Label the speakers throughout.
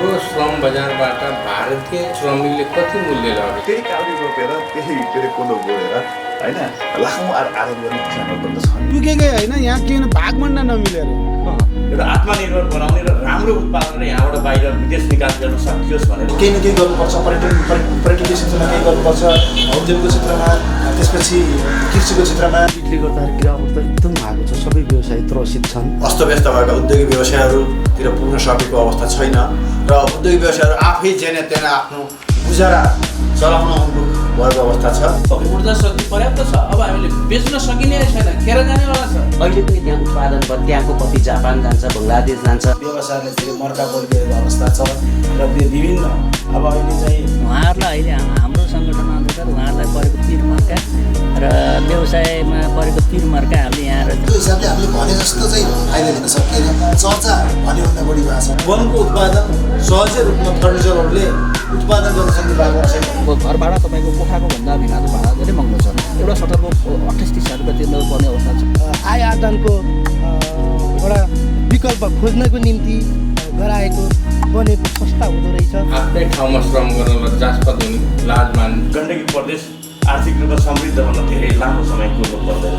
Speaker 1: हाम्रो श्रम बजारबाट भारतीय श्रमिकले कति मूल्य लग्यो?
Speaker 2: त्यही काउरी रोपेर त्यही के अरे कोदो बोएर होइन लाखौँ आरोप गर्ने किसानहरू त छन्।
Speaker 3: पुगेकै होइन, यहाँ के भागमण्ड नमिलेर
Speaker 2: एउटा आत्मनिर्भर बनाउने र राम्रो उत्पादन यहाँबाट बाहिर विदेश निकास गर्न सकियोस् भनेर
Speaker 4: केही न केही गर्नुपर्छ। पर्यटकीय क्षेत्रमा केही गर्नुपर्छ, उद्योगको क्षेत्रमा, त्यसपछि कृषिको क्षेत्रमा।
Speaker 5: बिक्री गर्दाखेरि गिरावट त एकदम आएको छ, सबै व्यवसाय त्रसित छन्।
Speaker 4: अस्तव्यस्त भएका उद्योगिक व्यवसायहरूतिर पुग्न सकेको अवस्था छैन र उद्योगिक व्यवसायहरू आफै जेने तेने आफ्नो गुजारा चलाउन उन्मुख भएको अवस्था छ।
Speaker 6: ऊर्जा शक्ति पर्याप्त छ, अब हामीले बेच्न सकिने छैन, खेर जानेवाला छ।
Speaker 7: अहिले पनि त्यहाँ उत्पादन भयो, त्यहाँको कति जापान जान्छ, बङ्गलादेश जान्छ।
Speaker 4: व्यवसायले धेरै मर्का परिरहेको अवस्था छ र विभिन्न अब अहिले चाहिँ
Speaker 8: उहाँहरूलाई अहिले हाम्रो सङ्गठन अन्तर्गत उहाँहरूलाई परेको पिरमर्का र व्यवसायमा परेको पिरमर्का हामीले यहाँ
Speaker 4: त्यो हिसाबले हामीले भने जस्तो चाहिँ फाइदा लिन सकिएन। चर्चा भन्योभन्दा बढी भएको छ। वनको उत्पादन सहजै रूपमा फर्निचरहरूले उत्पादन गर्न सक्ने भएको छैन।
Speaker 5: घर भाडा तपाईँको कोठाको भन्दा भिनाको भाडा धेरै महँगो छ। एउटा सटरको 28-30 रुपियाँ तिर्नुपर्ने अवस्था छ।
Speaker 3: आय आदानको एउटा विकल्प खोज्नको निम्ति गराएको बनेको संस्था हुँदो रहेछ।
Speaker 1: आफ्नै ठाउँमा श्रम गर्न लज्जास्पद हुने, लाज मान्ने।
Speaker 2: गण्डकी प्रदेश आर्थिक रूपमा समृद्ध भन्न धेरै लामो समय कुर्नु पर्दैन।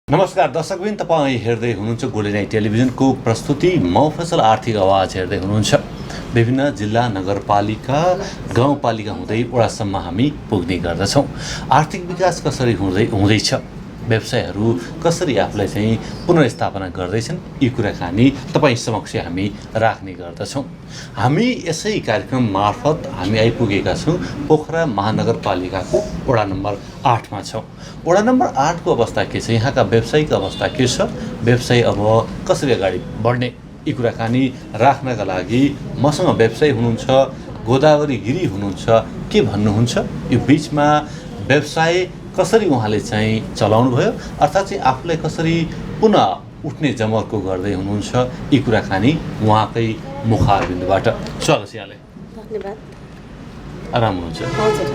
Speaker 9: नमस्कार दर्शकबिन, तपाईँ हेर्दै हुनुहुन्छ गोल्डन नाइट टेलिभिजनको प्रस्तुति म फैसल आर्थिक आवाज हेर्दै हुनुहुन्छ। विभिन्न जिल्ला, नगरपालिका, गाउँपालिका हुँदै वडासम्म हामी पुग्ने गर्दछौँ। आर्थिक विकास कसरी हुँदैछ, व्यवसायहरू कसरी आफूलाई चाहिँ पुनर्स्थापना गर्दैछन्, यी कुराकानी तपाईँ समक्ष हामी राख्ने गर्दछौँ। हामी यसै कार्यक्रम मार्फत हामी आइपुगेका छौँ पोखरा महानगरपालिकाको वडा नम्बर 8मा छौँ। वडा नम्बर 8को अवस्था के छ, यहाँका व्यवसायिक अवस्था के छ, व्यवसाय अब कसरी अगाडि बढ्ने, यी कुराकानी राख्नका लागि मसँग व्यवसायी हुनुहुन्छ, गोदावरी गिरी हुनुहुन्छ। के भन्नुहुन्छ, यो बिचमा व्यवसाय कसरी उहाँले चाहिँ चलाउनु भयो, अर्थात् चाहिँ आफूलाई कसरी पुनः उठ्ने जमर्को गर्दै हुनुहुन्छ, यी कुराकानी उहाँकै मुखारबिन्दुबाट। स्वागत छ यहाँलाई।
Speaker 10: धन्यवाद।
Speaker 9: आराम हुनुहुन्छ?
Speaker 10: हजुर।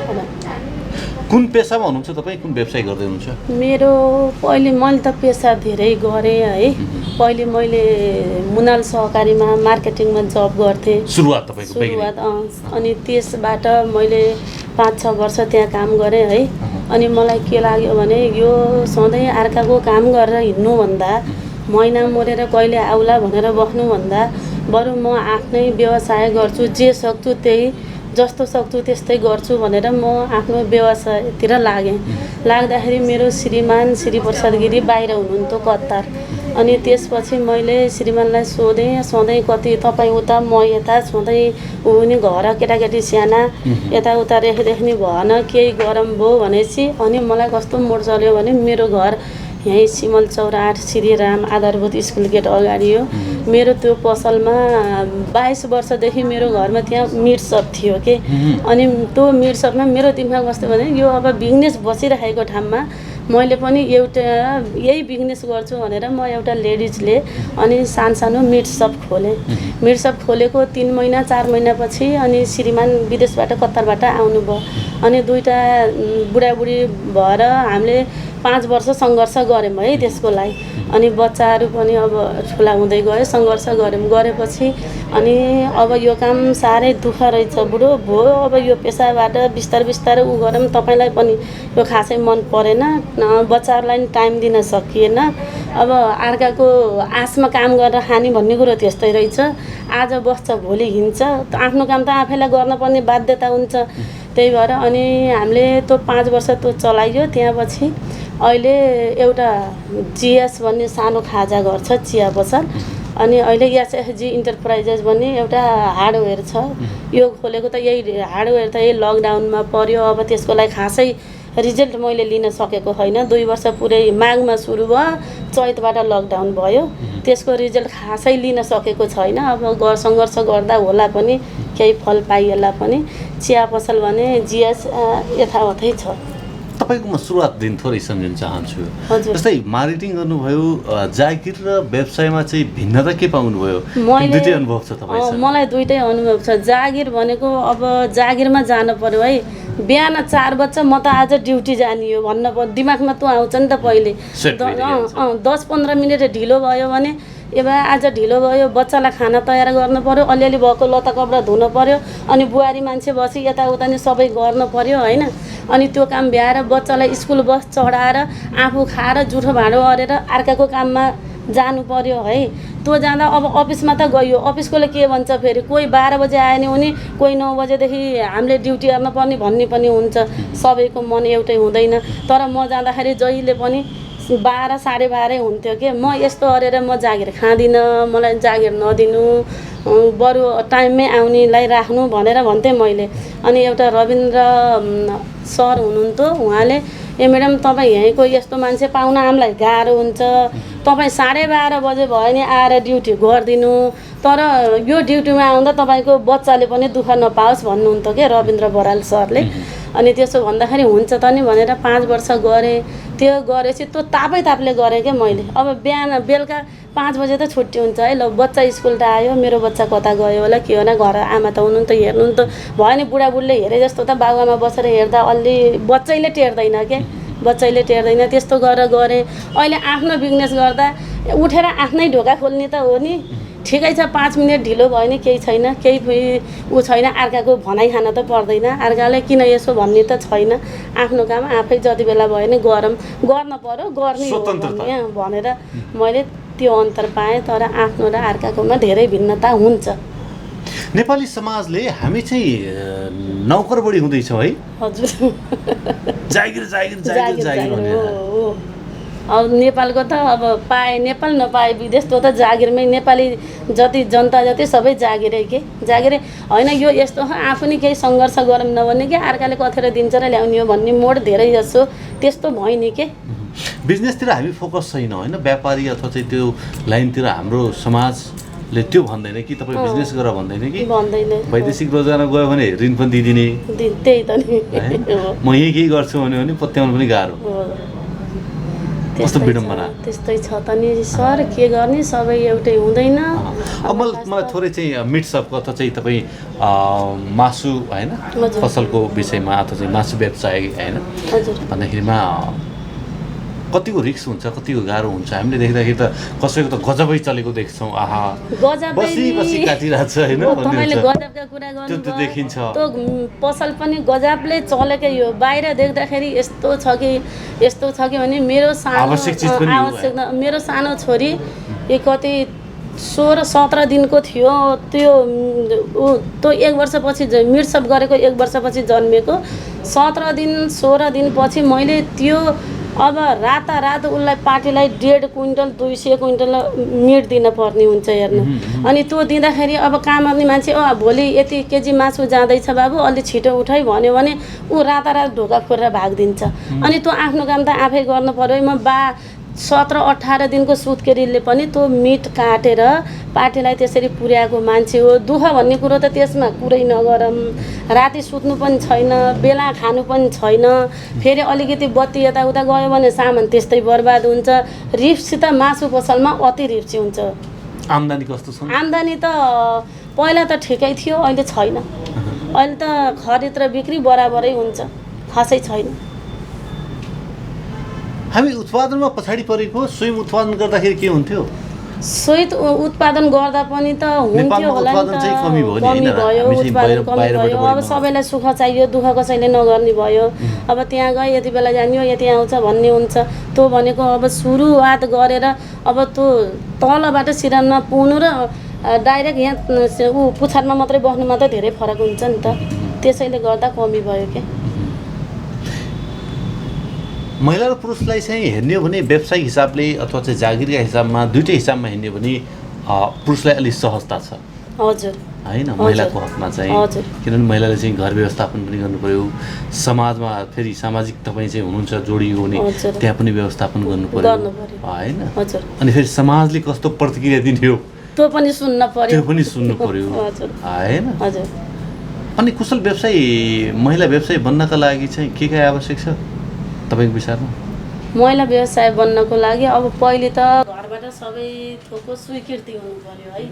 Speaker 9: कुन पेसामा हुनुहुन्छ तपाईँ, कुन व्यवसाय गर्दै हुनुहुन्छ?
Speaker 10: मेरो मैले त पेसा धेरै गरेँ है। पहिले मैले मुनाल सहकारीमा मार्केटिङमा जब गर्थेँ।
Speaker 9: सुरुवात तपाईँको?
Speaker 10: अनि त्यसबाट मैले 5-6 वर्ष त्यहाँ काम गरेँ है। अनि मलाई के लाग्यो भने यो सधैँ अर्काको काम गरेर हिँड्नुभन्दा, महिना मरेर कहिले आउला भनेर बस्नुभन्दा बरु म आफ्नै व्यवसाय गर्छु, जे सक्छु त्यही, जस्तो सक्छु त्यस्तै गर्छु भनेर म आफ्नो व्यवसायतिर लाग्दाखेरि मेरो श्रीमान श्री प्रसाद गिरी बाहिर हुनुहुन्थ्यो कतार। अनि त्यसपछि मैले श्रीमानलाई सोधेँ, सधैँ कति तपाईँ उता म यता, सधैँ उनी घर केटाकेटी साना यताउता रेखदेख्ने भएन, केही गरम भयो भनेपछि अनि मलाई कस्तो मोड चल्यो भने मेरो घर यहीँ सिमल चौरा 8 श्रीराम आधारभूत स्कुल गेट अगाडि हो। मेरो त्यो पसलमा 22 वर्षदेखि मेरो घरमा त्यहाँ मिट सप थियो कि। अनि त्यो मिट सपमा मेरो दिमाग कस्तो भने यो अब बिजनेस बसिरहेको ठाउँमा मैले पनि एउटा यही बिजनेस गर्छु भनेर म एउटा लेडिजले अनि सानो मिट सप खोलेँ। मिट सप खोलेको 3 महिना 4 महिनापछि अनि श्रीमान विदेशबाट कतारबाट आउनुभयो। अनि दुईवटा बुढाबुढी भएर हामीले 5 वर्ष सङ्घर्ष गऱ्यौँ है त्यसको लागि। अनि बच्चाहरू पनि अब ठुला हुँदै गयो, सङ्घर्ष गरेपछि अनि अब यो काम साह्रै दुःख रहेछ बुढो भयो, अब यो पेसाबाट बिस्तारै उ गरौँ, तपाईँलाई पनि यो खासै मन परेन, बच्चाहरूलाई पनि टाइम दिन सकिएन। अब अर्काको आशमा काम गरेर खाने भन्ने कुरो त्यस्तै रहेछ। आज बस्छ भोलि हिँड्छ, आफ्नो काम त आफैलाई गर्नुपर्ने बाध्यता हुन्छ। त्यही भएर अनि हामीले त्यो 5 वर्ष त्यो चलाइयो। त्यहाँपछि अहिले एउटा जिएस भन्ने सानो खाजा घर छ, चिया पसल। अनि अहिले एसएसजी इन्टरप्राइजेस भन्ने एउटा हार्डवेयर छ, यो खोलेको त यही हार्डवेयर त यही लकडाउनमा पर्यो। अब त्यसको लागि खासै रिजल्ट मैले लिन सकेको छैन। 2 वर्ष पुरै माघमा सुरु भयो, चैतबाट लकडाउन भयो, त्यसको रिजल्ट खासै लिन सकेको छैन। अब सङ्घर्ष गर्दा होला पनि केही फल पाइएला पनि। चिया पसल भने जिएस यथावतै छ।
Speaker 9: तपाईँको म सुरुवात दिन थोरै सम्झिन चाहन्छु। जस्तै मार्केटिङ गर्नुभयो, जागिर र व्यवसायमा चाहिँ भिन्नता के पाउनुभयो? दुईटै अनुभव छ तपाईँसँग?
Speaker 10: मलाई दुईटै अनुभव छ। जागिर भनेको अब जागिरमा जानु पर्यो है, बिहान 4 बज्छ म त आज ड्युटी जाने हो भन्न दिमागमा त आउँछ नि त पहिले 10-15 मिनट ढिलो भयो भने ए बा आज ढिलो भयो बच्चालाई खाना तयार गर्नु पर्यो अलिअलि भएको लत्ता कपडा धुनु पर्यो अनि बुहारी मान्छे बसी यताउता नि सबै गर्नु पर्यो होइन अनि त्यो काम भ्याएर बच्चालाई स्कुल बस चढाएर आफू खाएर जुठो भाँडो अरेर अर्काको काममा जानु पर्यो है त्यो जाँदा अब अफिसमा त गयो अफिसकोले के भन्छ फेरि कोही 12 बजे आयो नि उनी कोही 9 बजेदेखि हामीले ड्युटी गर्न पर्ने भन्ने पनि हुन्छ सबैको मन एउटै हुँदैन तर म जाँदाखेरि जहिले पनि 12-12:30 हुन्थ्यो के म यस्तो अरेर म जागिर खाँदिनँ मलाई जागिर नदिनु बरु टाइममै आउनेलाई राख्नु भनेर भन्थेँ मैले अनि एउटा रविन्द्र सर हुनुहुन्थ्यो उहाँले ए म्याडम तपाईँ यहीँको यस्तो मान्छे पाउन हामीलाई गाह्रो हुन्छ तपाईँ 12:30 बजे भयो नि आएर ड्युटी गरिदिनु तर यो ड्युटीमा आउँदा तपाईँको बच्चाले पनि दुःख नपाओस् भन्नुहुन्थ्यो के रविन्द्र बराल सरले अनि त्यसो भन्दाखेरि हुन्छ त नि भनेर 5 वर्ष गरेँ त्यो गरेपछि त्यो तापैतापले गरेँ क्या मैले अब बिहान बेलुका 5 बजे त छुट्टी हुन्छ है ल बच्चा स्कुल त आयो मेरो बच्चा कता गयो होला के होला घर आमा त हुनु त हेर्नु त भयो नि बुढाबुढीले हेरे जस्तो त बाबुआमा बसेर हेर्दा अलि बच्चैले टेर्दैन के बच्चैले टेर्दैन त्यस्तो गरेर गरेँ अहिले आफ्नो बिजनेस गर्दा उठेर आफ्नै ढोका खोल्ने त हो नि ठिकै छ 5 मिनट ढिलो भयो नि केही छैन केही ऊ छैन अर्काको भनाइ खान त पर्दैन अर्काले किन यसो भन्ने त छैन आफ्नो काम आफै जति बेला भयो नि गर्न पर्यो गर्ने हो भनेर मैले त्यो अन्तर पाएँ तर आफ्नो र अर्काकोमा धेरै भिन्नता हुन्छ
Speaker 9: नेपाली समाजले हामी चाहिँ नौकर बढी हुँदैछौँ है
Speaker 10: हजुर
Speaker 9: जागिर जागिर जागिर जागिर भनेर
Speaker 10: अब नेपालको त अब पाए नेपाल नपाए विदेश त्यो त जागिरमै नेपाली जति जनता जति सबै जागिरै के जागिरै होइन यो यस्तो आफू नि केही सङ्घर्ष गरौँ नभने कि अर्काले कथेर दिन्छ र ल्याउने हो भन्ने मोड धेरै जसो त्यस्तो भयो नि के
Speaker 9: बिजनेसतिर हामी फोकस छैन होइन व्यापारी अथवा चाहिँ त्यो लाइनतिर हाम्रो समाजले त्यो भन्दैन कि तपाईँ बिजनेस गर भन्दैन कि
Speaker 10: भन्दैन
Speaker 9: वैदेशिक रोजगारमा गयो भने ऋण पनि दिदिने
Speaker 10: त्यही त नि
Speaker 9: म यही केही गर्छु भने पत्याउनु पनि गाह्रो कस्तो विडम्बना
Speaker 10: त्यस्तै छ त नि सर के गर्ने सबै एउटै हुँदैन
Speaker 9: अब मलाई थोरै चाहिँ मिट्सअपको अथवा चाहिँ तपाईँ मासु होइन फसलको विषयमा अथवा चाहिँ मासु व्यवसाय होइन भन्दाखेरिमा कतिको रिस्क हुन्छ कतिको गाह्रो हुन्छ हामीले देख्दाखेरि त कसैको त गजबै चलेको देख्छौँ आहा बसी बसी काटिरहेको छ होइन
Speaker 10: तपाईँले गजबका कुरा गर्नु
Speaker 9: त्यो देखिन्छ
Speaker 10: त्यो पसल पनि गजबले चलेकै यो बाहिर देख्दाखेरि यस्तो छ कि भने मेरो सानो आवश्यक मेरो सानो छोरी कति 16-17 दिनको थियो त्यो 1 वर्षपछि मिर्सअप गरेको 1 वर्षपछि जन्मेको 17 दिन 16 दिनपछि मैले त्यो अब रातारात उसलाई पार्टीलाई 1.5 क्विन्टल 200 क्विन्टल मिट दिन पर्ने हुन्छ हेर्नु अनि त्यो दिँदाखेरि अब काम गर्ने मान्छे भोलि यति केजी मासु जाँदैछ बाबु अलि छिटो उठाइ भन्यो भने ऊ रातारात ढोका खोलेर भागिदिन्छ अनि त्यो आफ्नो काम त आफै गर्नु पर्यो म 17-18 दिनको सुत्केरीले पनि त्यो मिट काटेर पार्टीलाई त्यसरी पुर्याएको मान्छे हो दुःख भन्ने कुरो त त्यसमा कुरै नगरौँ राति सुत्नु पनि छैन बेला खानु पनि छैन फेरि अलिकति बत्ती यताउता गयो भने सामान त्यस्तै बर्बाद हुन्छ रिप्सित मासु पसलमा अति रिप्सी हुन्छ
Speaker 9: आम्दानी कस्तो छ
Speaker 10: आम्दानी त पहिला त ठिकै थियो अहिले छैन अहिले त खरिद र बिक्री बराबरै हुन्छ खासै छैन
Speaker 9: हामी उत्पादनमा पछाडि परेको स्वयं उत्पादन गर्दाखेरि के हुन्थ्यो
Speaker 10: स्वयं उत्पादन गर्दा पनि त हुन्थ्यो होला नि त कमी भयो उत्पादन कमी भयो अब सबैलाई सुख चाहियो दुःख कसैले नगर्ने भयो अब त्यहाँ गए यति बेला जानियो यति आउँछ भन्ने हुन्छ त्यो भनेको अब सुरुवात गरेर अब त्यो तलबाट सिरानमा पुग्नु र डाइरेक्ट यहाँ पुछारमा मात्रै बस्नुमा त धेरै फरक हुन्छ नि त त्यसैले गर्दा कमी भयो के
Speaker 9: महिला र पुरुषलाई चाहिँ हेर्ने हो भने व्यावसायिक हिसाबले अथवा चाहिँ जागिरका हिसाबमा दुईटै हिसाबमा हेर्ने हो भने पुरुषलाई अलिक सहजता छ
Speaker 10: हजुर
Speaker 9: होइन महिलाको हकमा चाहिँ किनभने महिलाले चाहिँ घर व्यवस्थापन पनि गर्नु पर्यो समाजमा फेरि सामाजिक तपाईँ चाहिँ हुनुहुन्छ जोडियो भने त्यहाँ पनि व्यवस्थापन गर्नु पर्यो होइन अनि फेरि समाजले कस्तो प्रतिक्रिया दिने हो
Speaker 10: त्यो पनि सुन्नु
Speaker 9: पर्यो होइन अनि कुशल व्यवसायी महिला व्यवसायी बन्नका लागि चाहिँ के आवश्यक छ तपाईँको विचारमा
Speaker 10: महिला व्यवसाय बन्नको लागि अब पहिले त घरबाट सबै थोकको स्वीकृति हुनु पर्यो है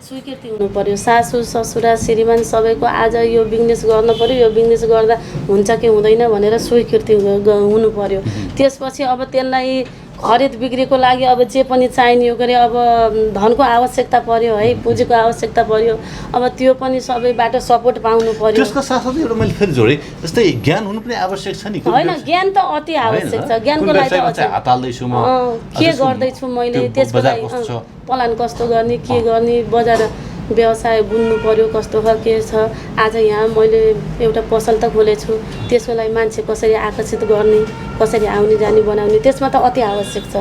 Speaker 10: स्वीकृति हुनु पर्यो। सासू ससुरा श्रीमान सबैको आज यो बिजनेस गर्न पर्यो, यो बिजनेस गर्दा हुन्छ कि हुँदैन भनेर स्वीकृति हुनु पर्यो। त्यसपछि अब त्यसलाई खरिद बिक्रीको लागि अब जे पनि चाहिने हो गरे अब धनको आवश्यकता पर्यो है, पुँजीको आवश्यकता पर्यो। अब त्यो पनि सबैबाट सपोर्ट पाउनु पर्यो।
Speaker 9: त्यसको साथसाथै एउटा मैले फेरि जोडेँ, जस्तै ज्ञान हुनु पनि आवश्यक छ नि।
Speaker 10: होइन, ज्ञान त अति आवश्यक छ। ज्ञानको लागि
Speaker 9: हात हाल्दैछु म,
Speaker 10: के गर्दैछु मैले, त्यसको लागि प्लान कस्तो गर्ने, के गर्ने, बजार व्यवसाय बुझ्नु पर्यो कस्तो छ के छ। आज यहाँ मैले एउटा पसल त खोलेछु, त्यसको लागि मान्छे कसरी आकर्षित गर्ने, कसरी आउने जाने बनाउने, त्यसमा त अति आवश्यक छ।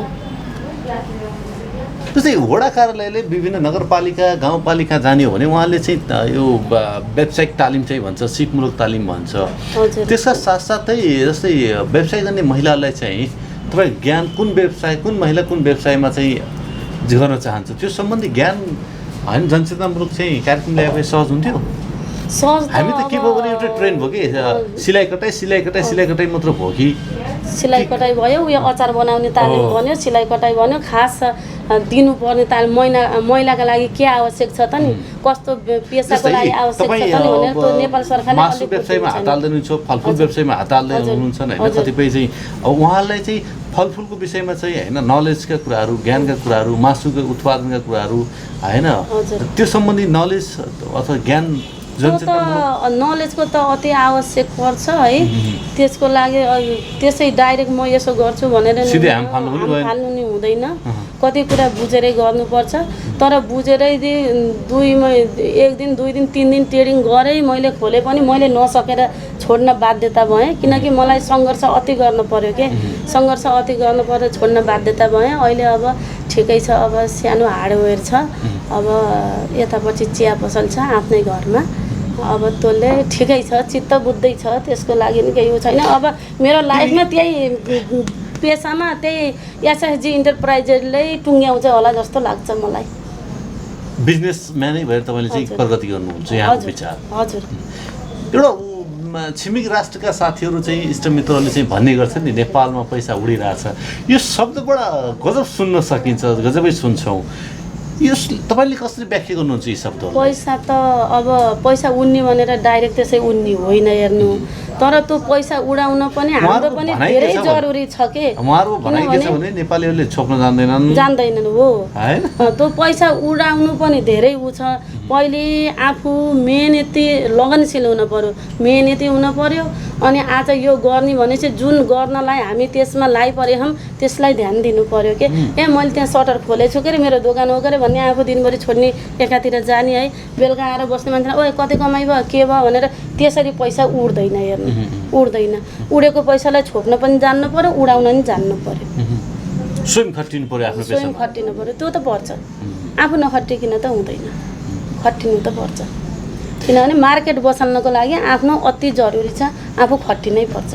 Speaker 9: जस्तै वडा कार्यालयले विभिन्न नगरपालिका गाउँपालिका जाने हो भने उहाँले चाहिँ यो व्यावसायिक तालिम चाहिँ भन्छ, सिपमूलक तालिम भन्छ। त्यसका साथसाथै जस्तै व्यवसाय गर्ने महिलालाई चाहिँ तपाईँ ज्ञान कुन व्यवसाय, कुन महिला कुन व्यवसायमा चाहिँ गर्न चाहन्छ त्यो सम्बन्धी ज्ञान होइन जनचेतनामूलक चाहिँ कार्यक्रम ल्याए भए सहज हुन्थ्यो। हामी त के भयो भने एउटा ट्रेन्ड भयो कि सिलाइ कटाइ मात्र भयो कि
Speaker 10: सिलाइ कटाइ भयो, उयो अचार बनाउने तालिम बन्यो, सिलाइ कटाइ बन्यो। खास दिनुपर्ने तालिम महिलाका लागि के आवश्यक छ त नि, कस्तो पेसाको लागि आवश्यक छ त नि भनेर त्यो नेपाल सरकारले
Speaker 9: मासु व्यवसायमा हात हाल्दै हुनुहुन्छ, फलफुल व्यवसायमा हात हाल्दै हुनुहुन्छ होइन। कतिपय चाहिँ अब उहाँहरूलाई चाहिँ फलफुलको विषयमा चाहिँ होइन नलेजका कुराहरू, ज्ञानका कुराहरू, मासुको उत्पादनका कुराहरू होइन, त्यो सम्बन्धी नलेज अथवा ज्ञान
Speaker 10: नलेजको त अति आवश्यक पर्छ है। त्यसको लागि त्यसै डाइरेक्ट म यसो गर्छु भनेर फाल्नु नि हुँदैन। कति कुरा बुझेरै गर्नुपर्छ। तर बुझेरै एक दिन 2 दिन 3 दिन ट्रेडिङ गरेँ मैले, खोले पनि मैले नसकेर छोड्न बाध्यता भएँ, किनकि मलाई सङ्घर्ष अति गर्नु पर्यो के, सङ्घर्ष अति गर्नु पर्यो, छोड्न बाध्यता भएँ। अहिले अब ठिकै छ, अब सानो हार्डवेयर छ, अब यतापछि चिया पसल छ आफ्नै घरमा, अब तँले ठिकै छ, चित्त बुझ्दै छ, त्यसको लागि नि केही छैन। अब मेरो लाइफमा त्यही पेसामा त्यही एसएसजी इन्टरप्राइजले टुङ्ग्याउँछ होला जस्तो लाग्छ मलाई।
Speaker 9: बिजनेसम्यानै भएर तपाईँले चाहिँ प्रगति गर्नुहुन्छ यहाँको विचार।
Speaker 10: हजुर,
Speaker 9: एउटा छिमेकी राष्ट्रका साथीहरू चाहिँ इष्टमित्रहरूले चाहिँ भन्ने गर्छन् नि नेपालमा पैसा उडिरहेछ, यो शब्दबाट गजब सुन्न सकिन्छ, गजबै सुन्छौँ। यो तपाईँले कसरी व्याख्या गर्नुहुन्छ यी शब्दहरू?
Speaker 10: पैसा त अब पैसा उड्ने भनेर डाइरेक्ट त्यसै उड्ने होइन हेर्नु, तर त्यो पैसा उडाउन पनि हाम्रो पनि धेरै जरुरी छ के।
Speaker 9: उहाँहरू भनाइ के छ भने नेपालीहरूले छोप्न
Speaker 10: जान्दैनन् हो, त्यो पैसा उडाउनु पनि धेरै उ छ। पहिले आफू मेहनती लगनशील हुनु पर्यो, मेहनती हुनु पर्यो। अनि आज यो गर्ने भनेपछि जुन गर्नलाई हामी त्यसमा लाइपरे हम त्यसलाई ध्यान दिनु पर्यो के। मैले त्यहाँ सटर खोलेछु के मेरो दोकान हो गरे भन्ने आफू दिनभरि छोड्ने एकातिर जाने है, बेलुका आएर बस्ने मान्छे ओए कति कमाइ भयो के भयो भनेर त्यसरी पैसा उड्दैन हेर्नु, उड्दैन। उडेको पैसालाई छोप्न पनि जान्नु पर्यो, उडाउन पनि जान्नु पर्यो,
Speaker 9: स्वयं खटिनु पर्यो, आफ्नो
Speaker 10: स्वयं खटिनु पर्यो। त्यो त पर्छ, आफू नखटिकन त हुँदैन, खटिनु त पर्छ। किनभने मार्केट बसाल्नको लागि आफ्नो अति जरुरी छ, आफू खटिनै पर्छ।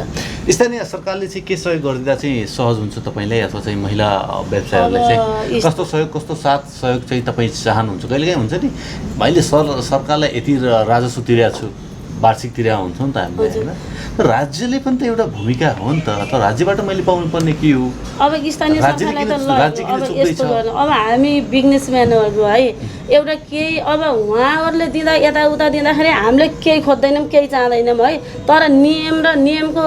Speaker 9: स्थानीय सरकारले चाहिँ के सहयोग गरिदिँदा चाहिँ सहज हुन्छ तपाईँलाई अथवा चाहिँ महिला व्यवसायहरूलाई चाहिँ कस्तो सहयोग, कस्तो साथ सहयोग चाहिँ तपाईँ चाहनुहुन्छ? कहिलेकाहीँ हुन्छ नि मैले सरकारलाई यति राजस्व तिरेको छु, वार्षिक तिरेको हुन्छ नि त हामीले होइन, राज्यले पनि त एउटा भूमिका हो नि त, अथवा राज्यबाट मैले पाउनुपर्ने के हो?
Speaker 10: अब स्थानीय सरकारलाई त अब यस्तो गर्नु, अब हामी बिजनेसम्यानहरू है एउटा केही अब उहाँहरूले दिँदा यताउता दिँदाखेरि हामीले केही खोज्दैनौँ, केही चाहँदैनौँ है। तर नियम र नियमको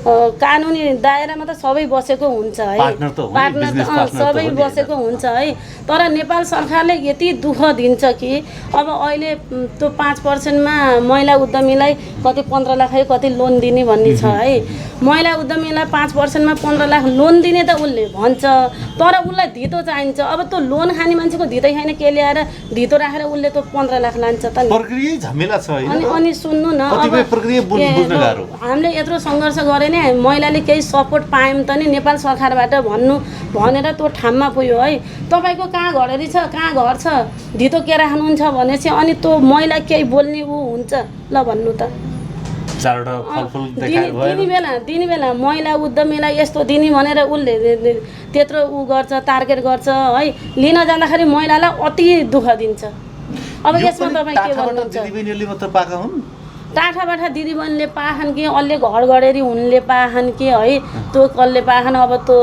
Speaker 10: कानुनी दायरामा त सबै बसेको हुन्छ है, पार्टनर त सबै बसेको हुन्छ है। तर नेपाल सरकारले यति दुःख दिन्छ कि अब अहिले त्यो 5%मा महिला उद्यमीलाई कति 15 लाख है कति लोन दिने भन्ने छ है। महिला उद्यमीलाई 5%मा 15 लाख लोन दिने त उसले भन्छ, तर उसलाई धितो चाहिन्छ। अब त्यो लोन खाने मान्छेको धितै छैन, के ल्याएर धितो राखेर उसले त 15 लाख लान्छ त
Speaker 9: प्रक्रिया झमेला छ हैन।
Speaker 10: अनि सुन्नु न, अब
Speaker 9: प्रक्रिया बुझ्न गाह्रो,
Speaker 10: हामीले यत्रो सङ्घर्ष गरे नि महिलाले केही सपोर्ट पायौँ त नि नेपाल सरकारबाट भनेर त्यो ठाउँमा पुग्यो है। तपाईँको कहाँ घरेरी छ, कहाँ घर छ, धितो के राख्नुहुन्छ भनेपछि अनि त्यो महिला केही बोल्ने ऊ हुन्छ ल भन्नु त। दिने बेला महिला उद्यमीलाई यस्तो दिने भनेर उसले त्यत्रो ऊ गर्छ, टार्गेट गर्छ है। लिन जाँदाखेरि महिलालाई अति दुःख दिन्छ। अब यसमा तपाईँ के भन्नुहुन्छ?
Speaker 9: दिदीबहिनीहरूले मात्र पाएका हुन्
Speaker 10: टाठाबाठा दिदीबहिनीले पाखन् कि अलि घर गडेरी उनले पाखन् कि है त्यो कसले पाखन् अब त्यो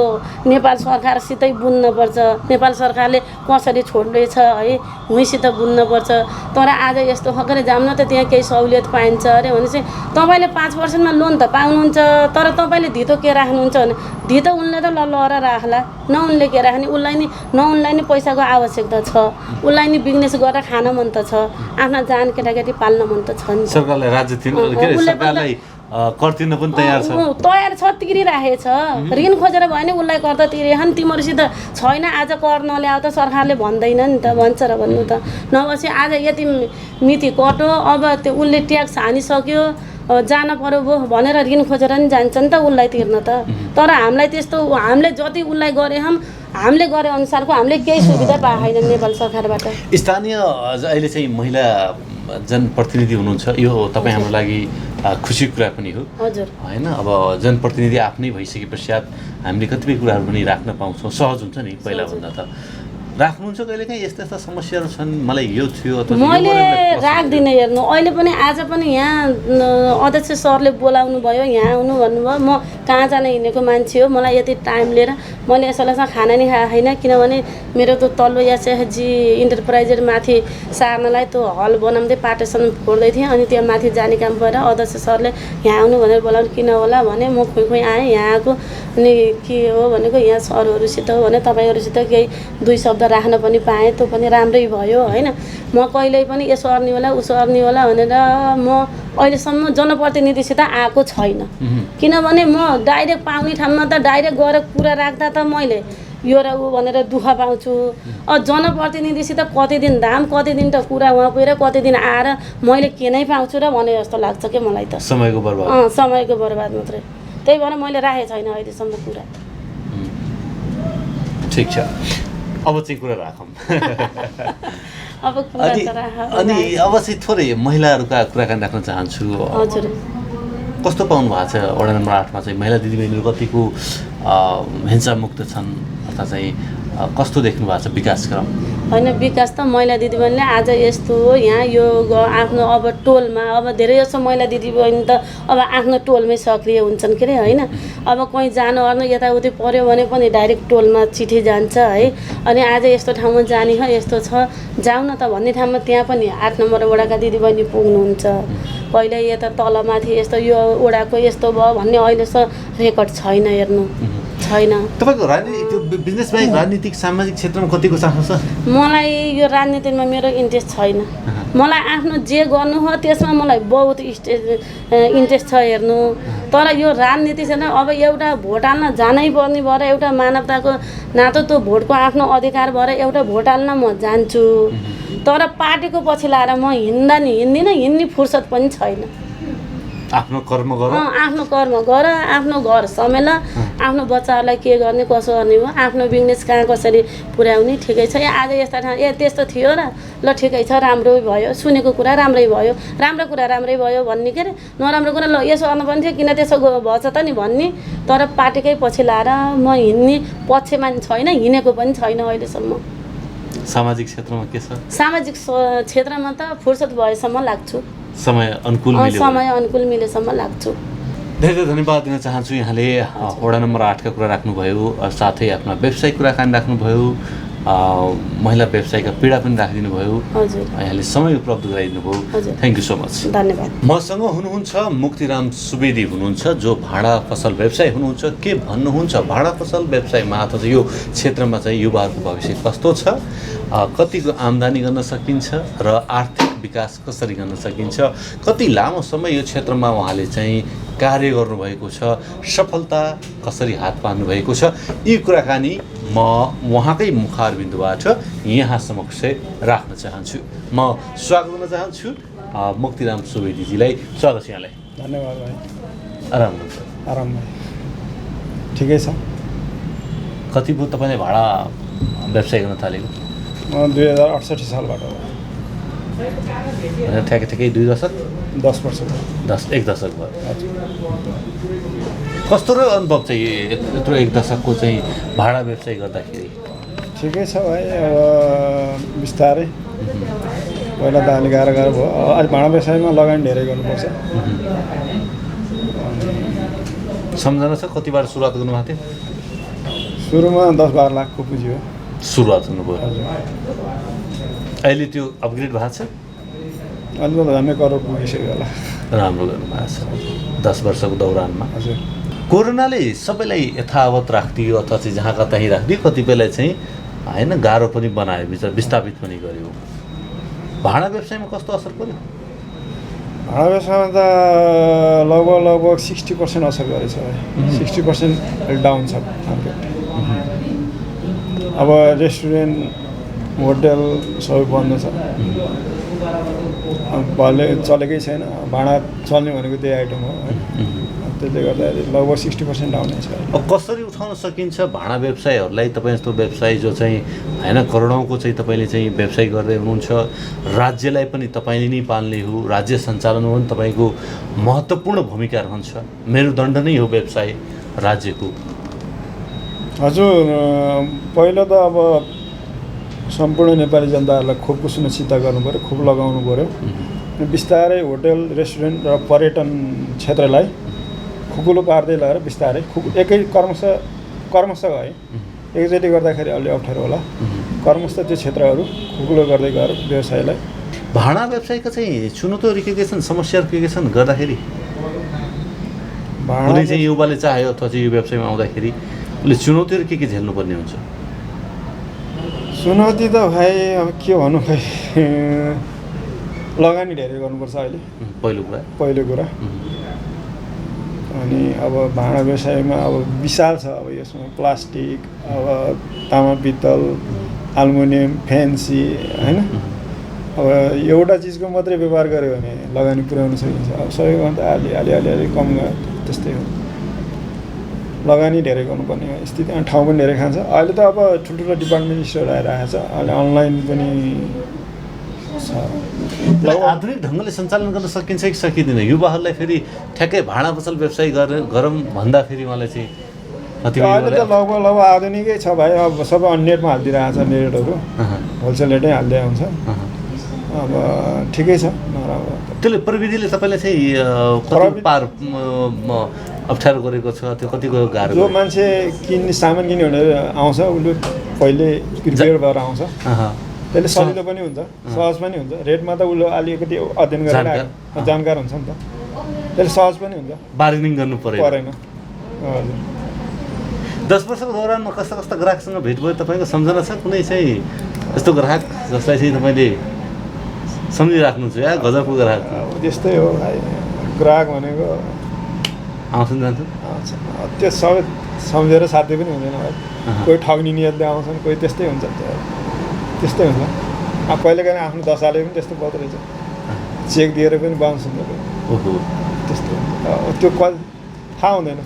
Speaker 10: नेपाल सरकारसितै बुझ्नुपर्छ नेपाल सरकारले कसरी छोड्दैछ है उहीँसित बुझ्नुपर्छ तर आज यस्तो खकरे जाम न त त्यहाँ केही सहुलियत पाइन्छ अरे भनेपछि तपाईँले 5% लोन त पाउनुहुन्छ तर तपाईँले धितो के राख्नुहुन्छ भने धितो उनले त लर राख्ला न उनले के राख्ने उनलाई नि पैसाको आवश्यकता छ उसलाई नि बिजनेस गरेर खान मन त छ आफ्ना जान केटाकेटी पाल्न मन त छ नि
Speaker 9: सरकारलाई राज्य सरकारलाई कर तिर्न पनि तयार छ
Speaker 10: तयार छ तिरिराखेछ ऋण खोजेर भयो नि उसलाई कर त तिरेछन् तिमीहरूसित छैन आज कर नल्याउ त सरकारले भन्दैन नि त भन्छ र भन्नु त नभएपछि आज यति मिति कटो अब त्यो उसले ट्याक्स हानिसक्यो जान पर्यो भो भनेर ऋण खोजेर नि जान्छ नि त उसलाई तिर्न त तर हामीलाई त्यस्तो हामीले जति उसलाई गरे हामीले गरे अनुसारको हामीले केही सुविधा पाएन नेपाल सरकारबाट
Speaker 9: स्थानीय अहिले चाहिँ महिला जनप्रतिनिधि हुनुहुन्छ यो तपाईँ हाम्रो लागि खुसीको कुरा पनि हो
Speaker 10: हजुर
Speaker 9: होइन अब जनप्रतिनिधि आफ्नै भइसके पश्चात हामीले कतिपय कुराहरू पनि राख्न पाउँछौँ सहज हुन्छ नि पहिलाभन्दा त राख्नुहुन्छ कहिलेकाहीँ यस्ता यस्ता समस्याहरू छन् मलाई यो थियो अथवा
Speaker 10: मैले राख्दिनँ हेर्नु अहिले पनि आज पनि यहाँ अध्यक्ष सरले बोलाउनु भयो यहाँ आउनु भन्नुभयो म कहाँ जान हिँडेको मान्छे हो मलाई यति टाइम लिएर मैले यसैलाई खाना नि खाएको छैन किनभने मेरो त्यो तल्लो एसएचजी इन्टरप्राइजर माथि सार्नलाई त्यो हल बनाउँदै पार्टेसन फोड्दै थिएँ अनि त्यहाँ माथि जाने काम भएर अध्यक्ष सरले यहाँ आउनु भनेर बोलाउनु किन होला भने म खोइ आएँ यहाँ आएको अनि के हो भनेको यहाँ सरहरूसित हो भने तपाईँहरूसित केही 2 शब्द राख्न पनि पाएँ त्यो पनि राम्रै भयो होइन म कहिल्यै पनि यसो अर्नी होला उसो अर्नी होला भनेर म अहिलेसम्म जनप्रतिनिधिसित आएको छैन किनभने म डाइरेक्ट पाउने ठाउँमा त डाइरेक्ट गएर कुरा राख्दा त मैले यो र ऊ भनेर दुःख पाउँछु जनप्रतिनिधिसित कति दिन धाम कति दिन त कुरा उहाँ गएर कति दिन आएर मैले के नै पाउँछु र भने जस्तो लाग्छ कि मलाई त
Speaker 9: समयको बर्बाद
Speaker 10: समयको बर्बाद मात्रै त्यही भएर मैले राखेको छैन अहिलेसम्म कुरा
Speaker 9: ठिक छ अब चाहिँ कुरा राखौँ
Speaker 10: अब कुरा त राख
Speaker 9: अनि अब चाहिँ थोरै महिलाहरूका कुराकानी राख्न चाहन्छु
Speaker 10: हजुर
Speaker 9: कस्तो पाउनु भएको छ वडा नम्बर 8मा चाहिँ महिला दिदीबहिनीहरू कतिको हिंसामुक्त छन् अथवा चाहिँ कस्तो देख्नु भएको छ विकासक्रम
Speaker 10: होइन विकास त महिला दिदीबहिनीले आज यस्तो हो यहाँ यो आफ्नो अब टोलमा अब धेरै जसो महिला दिदीबहिनी त अब आफ्नो टोलमै सक्रिय हुन्छन् के अरे होइन अब कहीँ जानु अर्नु यताउति पऱ्यो भने पनि डाइरेक्ट टोलमा चिठी जान्छ है अनि आज यस्तो ठाउँमा जाने हो यस्तो छ जाउँ न त भन्ने ठाउँमा त्यहाँ पनि 8 नम्बर वडाका दिदीबहिनी पुग्नुहुन्छ कहिले यता तलमाथि यस्तो यो वडाको यस्तो भयो भन्ने अहिलेसम्म रेकर्ड छैन हेर्नु छैन
Speaker 9: तपाईँको त्यो बिजनेस बाहेक राजनीतिक सामाजिक क्षेत्रमा कतिको चासो छ
Speaker 10: मलाई यो राजनीतिमा मेरो इन्ट्रेस्ट छैन मलाई आफ्नो जे गर्नु हो त्यसमा मलाई बहुत इन्ट्रेस्ट छ हेर्नु तर यो राजनीति छैन अब एउटा भोट हाल्न जानै पर्ने भएर एउटा मानवताको नातो त्यो भोटको आफ्नो अधिकार भएर एउटा भोट हाल्न म जान्छु तर पार्टीको पछि लाएर म हिँड्दिनँ फुर्सद पनि छैन
Speaker 9: आफ्नो कर्म गर
Speaker 10: आफ्नो कर्म गर आफ्नो घर समेल आफ्नो बच्चाहरूलाई के गर्ने कसो गर्ने हो आफ्नो बिजनेस कहाँ कसरी पुर्याउने ठिकै छ आज यस्ता ठाउँ त्यस्तो थियो र ल ठिकै छ राम्रो भयो सुनेको कुरा राम्रै भयो राम्रो कुरा राम्रै भयो भन्ने के अरे नराम्रो कुरा ल यसो गर्नु पनि थियो किन त्यसो भएछ त नि भन्ने तर पार्टीकै पछि लाएर म हिँड्ने पक्षमा छैन हिँडेको पनि छैन अहिलेसम्म
Speaker 9: सामाजिक क्षेत्रमा के छ
Speaker 10: सामाजिक क्षेत्रमा त फुर्सद भएसम्म लाग्छु
Speaker 9: समय अनुकूल मिलेसम्म लाग्छु धेरै धेरै धन्यवाद दिन चाहन्छु यहाँले वडा नम्बर 8 का कुरा राख्नुभयो साथै आफ्ना व्यवसायिक कुराकानी राख्नुभयो महिला व्यवसायका पीडा पनि राखिदिनु भयो यहाँले समय उपलब्ध गराइदिनु भयो थ्याङ्क यू सो मच
Speaker 10: धन्यवाद
Speaker 9: मसँग हुनुहुन्छ मुक्तिराम सुवेदी हुनुहुन्छ जो भाडा पसल व्यवसाय हुनुहुन्छ के भन्नुहुन्छ भाडा पसल व्यवसायमा अथवा यो क्षेत्रमा चाहिँ युवाहरूको भविष्य कस्तो छ कतिको आम्दानी गर्न सकिन्छ र आर्थिक विकास कसरी गर्न सकिन्छ कति लामो समय यो क्षेत्रमा उहाँले चाहिँ कार्य गर्नुभएको छ सफलता कसरी हात पार्नु भएको छ यी कुराकानी म उहाँकै मुखारबिन्दुबाट यहाँ समक्ष राख्न चाहन्छु म स्वागत गर्न चाहन्छु मुक्तिराम सुवेदीजीलाई स्वागत छ यहाँलाई
Speaker 11: धन्यवाद भाइ
Speaker 9: आराम
Speaker 11: भाइ ठिकै छ
Speaker 9: कति भयो तपाईँले भाडा व्यवसाय गर्न थालेको
Speaker 11: म 2068 सालबाट हो
Speaker 9: ठ्याक्कै 2 दशक
Speaker 11: 10 वर्ष
Speaker 9: एक दशक भयो कस्तो र अनुभव चाहिँ यत्रो 1 दशकको चाहिँ भाडा व्यवसाय गर्दाखेरि
Speaker 11: ठिकै छ भाइ अब बिस्तारै पहिला त अलिक गाह्रो भयो अहिले भाँडा व्यवसायमा लगानी धेरै गर्नुपर्छ।
Speaker 9: सम्झना छ कतिबाट सुरुवात गर्नुभएको थियो?
Speaker 11: सुरुमा 10-12 लाखको पुँजी हो
Speaker 9: सुरुवात गर्नुभयो। अहिले त्यो अपग्रेड भएको छ?
Speaker 11: अहिले त झन्डै करोड पुगिसक्यो होला।
Speaker 9: राम्रो गर्नुभएको छ 10 वर्षको दौरानमा।
Speaker 11: हजुर
Speaker 9: कोरोनाले सबैलाई यथावत राखिदियो अथवा चाहिँ जहाँका त्यहीँ राखिदियो, कतिपयलाई चाहिँ होइन गाह्रो पनि बनायो, विस्थापित पनि गर्यो। भाँडा व्यवसायमा कस्तो असर पर्यो?
Speaker 11: भाँडा व्यवसायमा त लगभग 60% असर गरेछ। 60% डाउन छ मार्केट। अब रेस्टुरेन्ट होटल सबै बन्द छ। भले चलेकै छैन। भाँडा चल्ने भनेको त्यही आइटम हो है। त्यसले गर्दाखेरि लगभग 60% डाउन छ।
Speaker 9: अब कसरी उठाउन सकिन्छ भाँडा व्यवसायहरूलाई? तपाईँ जस्तो व्यवसाय जो चाहिँ होइन करोडौँको चाहिँ तपाईँले चाहिँ व्यवसाय गर्दै हुनुहुन्छ, राज्यलाई पनि तपाईँले नै पाल्ने हो, राज्य सञ्चालनमा पनि तपाईँको महत्त्वपूर्ण भूमिका रहन्छ, मेरुदण्ड नै हो व्यवसाय राज्यको।
Speaker 11: हजुर पहिला त अब सम्पूर्ण नेपाली जनताहरूलाई खोपको सुनिश्चित गर्नु पऱ्यो, खोप लगाउनु पऱ्यो। बिस्तारै होटल रेस्टुरेन्ट र पर्यटन क्षेत्रलाई खुकुलो पार्दै लगेर बिस्तारै एकै कर्मश है एकचोटि गर्दाखेरि अलि अप्ठ्यारो होला। कर्मस्थ त्यो क्षेत्रहरू खुकुलो गर्दै गएर व्यवसायलाई।
Speaker 9: भाँडा व्यवसायका चाहिँ चुनौतीहरू के छन्, समस्याहरू के छन् गर्दाखेरि? कुनै चाहिँ युवाले चाह्यो अथवा चाहिँ यो व्यवसायमा आउँदाखेरि उसले चुनौतीहरू के झेल्नुपर्ने हुन्छ?
Speaker 11: चुनौती त भाइ अब के भनौँ भाइ, लगानी धेरै गर्नुपर्छ अहिले पहिलो कुरा। अनि अब भाँडा व्यवसायमा अब विशाल छ। अब यसमा प्लास्टिक, अब तामा पित्तल, एल्युमिनियम, फ्यान्सी होइन। अब एउटा चिजको मात्रै व्यापार गऱ्यो भने लगानी पुर्याउन सकिन्छ। अब सबैभन्दा अलि कम गयो त्यस्तै हो। लगानी धेरै गर्नुपर्ने स्थिति अनि ठाउँ पनि धेरै खान्छ। अहिले त अब ठुल्ठुलो डिपार्टमेन्ट स्टोर आइरहेको छ। अहिले अनलाइन पनि छ।
Speaker 9: आधुनिक ढङ्गले सञ्चालन गर्न सकिन्छ कि सकिँदैन? युवाहरूलाई फेरि ठ्याक्कै भाँडा पसल व्यवसाय गरौँ भन्दा फेरि मलाई चाहिँ
Speaker 11: अहिले त लगभग आधुनिकै छ भाइ। अब सबै नेटमा हालिदिइरहेको छ, नेटहरू होलसेल रेटै हालिदिएको हुन्छ। अब ठिकै छ।
Speaker 9: त्यसले प्रविधिले तपाईँलाई चाहिँ पार अप्ठ्यारो गरेको छ, त्यो कतिको गाह्रो?
Speaker 11: जो मान्छे सामान किन्यो भने आउँछ उसले पहिले प्रिपेयर भएर आउँछ। त्यसले सजिलो पनि हुन्छ, सहज पनि हुन्छ। रेटमा त उसले अलिकति अध्ययन गरेर जानकार हुन्छ नि त, त्यसले सहज पनि हुन्छ।
Speaker 9: बार्गेनिङ गर्नु परेन।
Speaker 11: हजुर
Speaker 9: 10 वर्षको दौरानमा कस्ता कस्ता ग्राहकसँग भेट भयो तपाईँको सम्झना छ? कुनै चाहिँ यस्तो ग्राहक जसलाई चाहिँ तपाईँले सम्झिराख्नुहुन्छ, या गजबको ग्राहक?
Speaker 11: त्यस्तै हो भाइ, ग्राहक भनेको
Speaker 9: आउँछन् जान्छन्।
Speaker 11: त्यो सबै सम्झेर साध्य पनि हुँदैन भाइ। कोही ठग्ने नियतले आउँछन्, कोही त्यस्तै हुन्छ। त्यस्तै हुन्छ। अब कहिलेकाहीँ आफ्नो दशाले पनि त्यस्तो पत्र रहेछ, चेक दिएर पनि बाउन्स हुन्छ।
Speaker 9: ओहो
Speaker 11: त्यस्तो त्यो थाहा हुँदैन।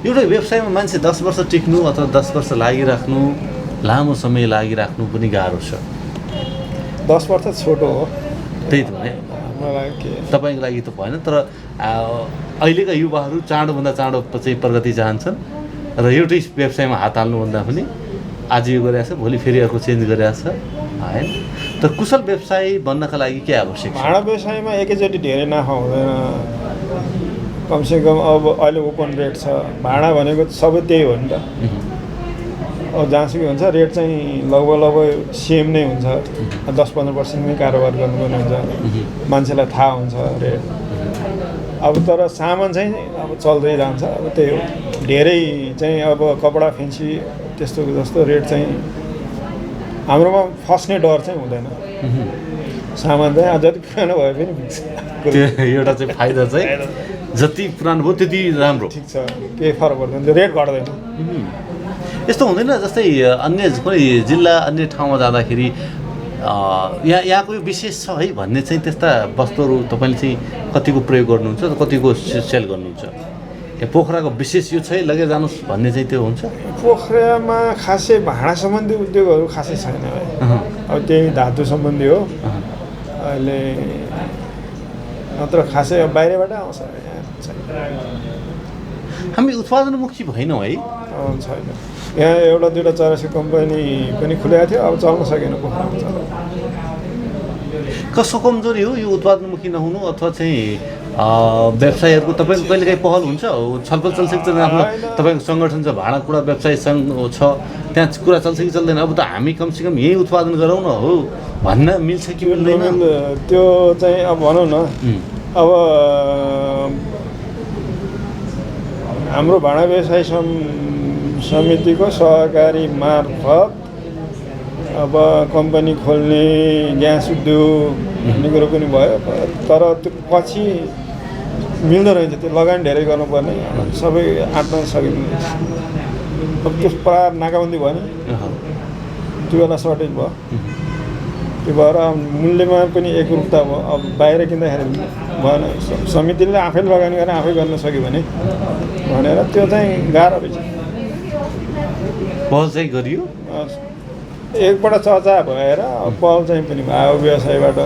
Speaker 9: एउटा व्यवसायमा मान्छे 10 वर्ष टिक्नु अथवा 10 वर्ष लागिराख्नु, लामो समय लागिराख्नु पनि गाह्रो छ।
Speaker 11: 10 वर्ष छोटो हो।
Speaker 9: त्यही त भने तपाईँको लागि त भएन। तर अहिलेका युवाहरू चाँडोभन्दा चाँडो चाहिँ प्रगति चाहन्छन् र एउटै व्यवसायमा हात हाल्नुभन्दा पनि आज यो गरिरहेको छ, भोलि फेरि अर्को चेन्ज गरिरहेको छ होइन। तर कुशल व्यवसायी बन्नका लागि के आवश्यक छ?
Speaker 11: भाँडा व्यवसायमा एकैचोटि धेरै नाफा हुँदैन। कमसेकम अब अहिले ओपन रेट छ। भाँडा भनेको सबै त्यही हो नि त। अब जहाँसुकै हुन्छ रेट चाहिँ लगभग सेम नै हुन्छ। 10-15% कारोबार गर्नुपर्ने हुन्छ, मान्छेलाई थाहा हुन्छ रेट। अब तर सामान चाहिँ अब चल्दै जान्छ। अब त्यही हो, धेरै चाहिँ अब कपडा फ्यान्सी त्यस्तो जस्तो रेट चाहिँ हाम्रोमा फस्ने डर चाहिँ हुँदैन। सामान चाहिँ जति पुरानो भए पनि बिग्छ।
Speaker 9: एउटा चाहिँ फाइदा चाहिँ जति पुरानो भयो त्यति राम्रो।
Speaker 11: ठिक छ, केही फरक पर्दैन, रेट घट्दैन।
Speaker 9: यस्तो हुँदैन जस्तै अन्य कुनै जिल्ला अन्य ठाउँमा जाँदाखेरि यहाँको यो विशेष छ है भन्ने चाहिँ त्यस्ता वस्तुहरू तपाईँले चाहिँ कतिको प्रयोग गर्नुहुन्छ, कतिको सेल गर्नुहुन्छ? या पोखराको विशेष यो छ है लगेर जानुहोस् भन्ने चाहिँ त्यो हुन्छ?
Speaker 11: पोखरामा खासै भाँडा सम्बन्धी उद्योगहरू खासै छैन भाइ। अब त्यही धातु सम्बन्धी हो अहिले, नत्र खासै बाहिरबाट आउँछ।
Speaker 9: हामी उत्पादनमुखी भएनौँ है?
Speaker 11: छैन। यहाँ एउटा दुईवटा चौरासी कम्पनी पनि खुलेको थियो, अब चल्न सकेन पोखरामा।
Speaker 9: कसको कमजोरी हो यो उत्पादनमुखी नहुनु अथवा चाहिँ व्यवसायहरूको तपाईँको कहिलेकाहीँ पहल हुन्छ छलफल चल्छ कि चल्दैन आफ्नो तपाईँको सङ्गठन छ भाँडाकुँडा व्यवसाय सङ्घ छ त्यहाँ कुरा चल्छ कि चल्दैन अब त हामी कमसेकम यही उत्पादन गरौँ न हो भन्न मिल्छ कि मिल्दैन
Speaker 11: त्यो चाहिँ अब भनौँ न अब हाम्रो भाँडा व्यवसाय समितिको सहकारी मार्फत अब कम्पनी खोल्ने ग्यास उद्योग भन्ने कुरो पनि भयो तर त्यो पछि मिल्दो रहेछ त्यो लगानी धेरै गर्नुपर्ने सबै आँट्न सकिँदैन अब त्यस प्रकार नाकाबन्दी भयो नि त्यो बेला सर्टेज भयो त्यो भएर मूल्यमा पनि एकरूपता भयो अब बाहिर किन्दाखेरि भएन समितिले आफै लगानी गरेर आफै गर्न सक्यो भने भनेर त्यो चाहिँ गाह्रो रहेछ
Speaker 9: पहल चाहिँ गरियो
Speaker 11: एकपल्ट चर्चा भएर पहल चाहिँ पनि भयो व्यवसायबाट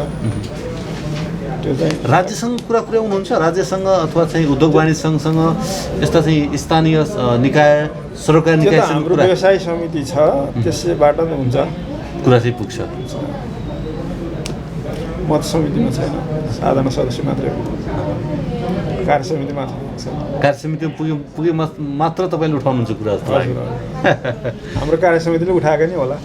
Speaker 11: त्यो चाहिँ
Speaker 9: राज्यसँग कुरा पुर्याउनुहुन्छ राज्यसँग अथवा चाहिँ उद्योग वाणिज्य सङ्घसँग यस्ता चाहिँ स्थानीय निकाय सरकारी निकायसँग
Speaker 11: हाम्रो व्यवसाय समिति छ त्यसबाट हुन्छ
Speaker 9: कुरा चाहिँ पुग्छ
Speaker 11: म त समितिमा छैन साधारण सदस्य मात्रै हो कार्य समितिमा
Speaker 9: कार्य समितिमा पुगे मात्र तपाईँले उठाउनुहुन्छ कुरा जस्तो लाग्यो
Speaker 11: हाम्रो कार्य समितिले उठाएको नि होला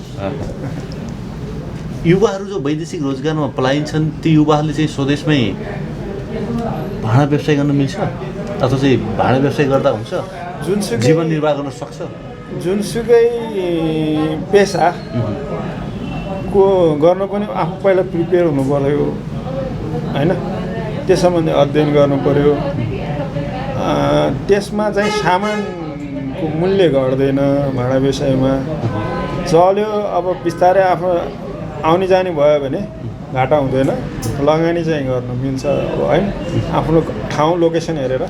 Speaker 9: युवाहरू जो वैदेशिक रोजगारमा पलाइन्छन् ती युवाहरूले चाहिँ स्वदेशमै भाँडा व्यवसाय गर्न मिल्छ अथवा चाहिँ भाँडा व्यवसाय गर्दा हुन्छ
Speaker 11: जुनसुकै
Speaker 9: जीवन निर्वाह गर्न सक्छ
Speaker 11: जुनसुकै पेसाको गर्न पनि आफू पहिला प्रिपेयर हुनु पर्यो होइन त्यस सम्बन्धी अध्ययन गर्नु पर्यो त्यसमा चाहिँ सामानको मूल्य घट्दैन भाँडा व्यवसायमा चल्यो अब बिस्तारै आफ्नो आउने जाने भयो भने घाटा हुँदैन लगानी चाहिँ गर्न मिल्छ होइन आफ्नो ठाउँ लोकेसन हेरेर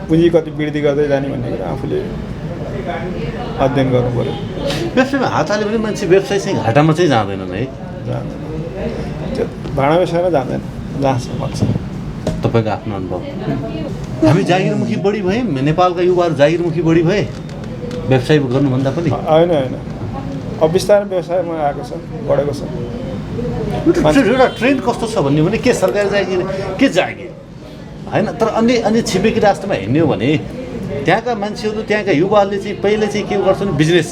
Speaker 11: पुँजी कति वृद्धि गर्दै जाने भन्ने कुरा आफूले अध्ययन गर्नु पर्यो
Speaker 9: व्यवसायमा हात हाल्यो भने मान्छे व्यवसाय चाहिँ घाटामा चाहिँ जाँदैनन् है
Speaker 11: जाँदैन त्यो भाँडा व्यवसायमा जाँदैन जहाँसम्म सक्छ
Speaker 9: तपाईँको आफ्नो अनुभव हामी जागिरमुखी बढी भयौँ नेपालका युवाहरू जागिरमुखी बढी भए व्यवसाय गर्नुभन्दा पनि
Speaker 11: होइन अब बिस्तारै व्यवसायमा आएको छ बढेको छ
Speaker 9: एउटा ट्रेन्ड कस्तो छ भन्ने भने के सरकारी जागिर के जागिर होइन तर अन्य छिमेकी राष्ट्रमा हिँड्ने हो भने त्यहाँका मान्छेहरू त्यहाँका युवाहरूले चाहिँ पहिले चाहिँ के गर्छन् बिजनेस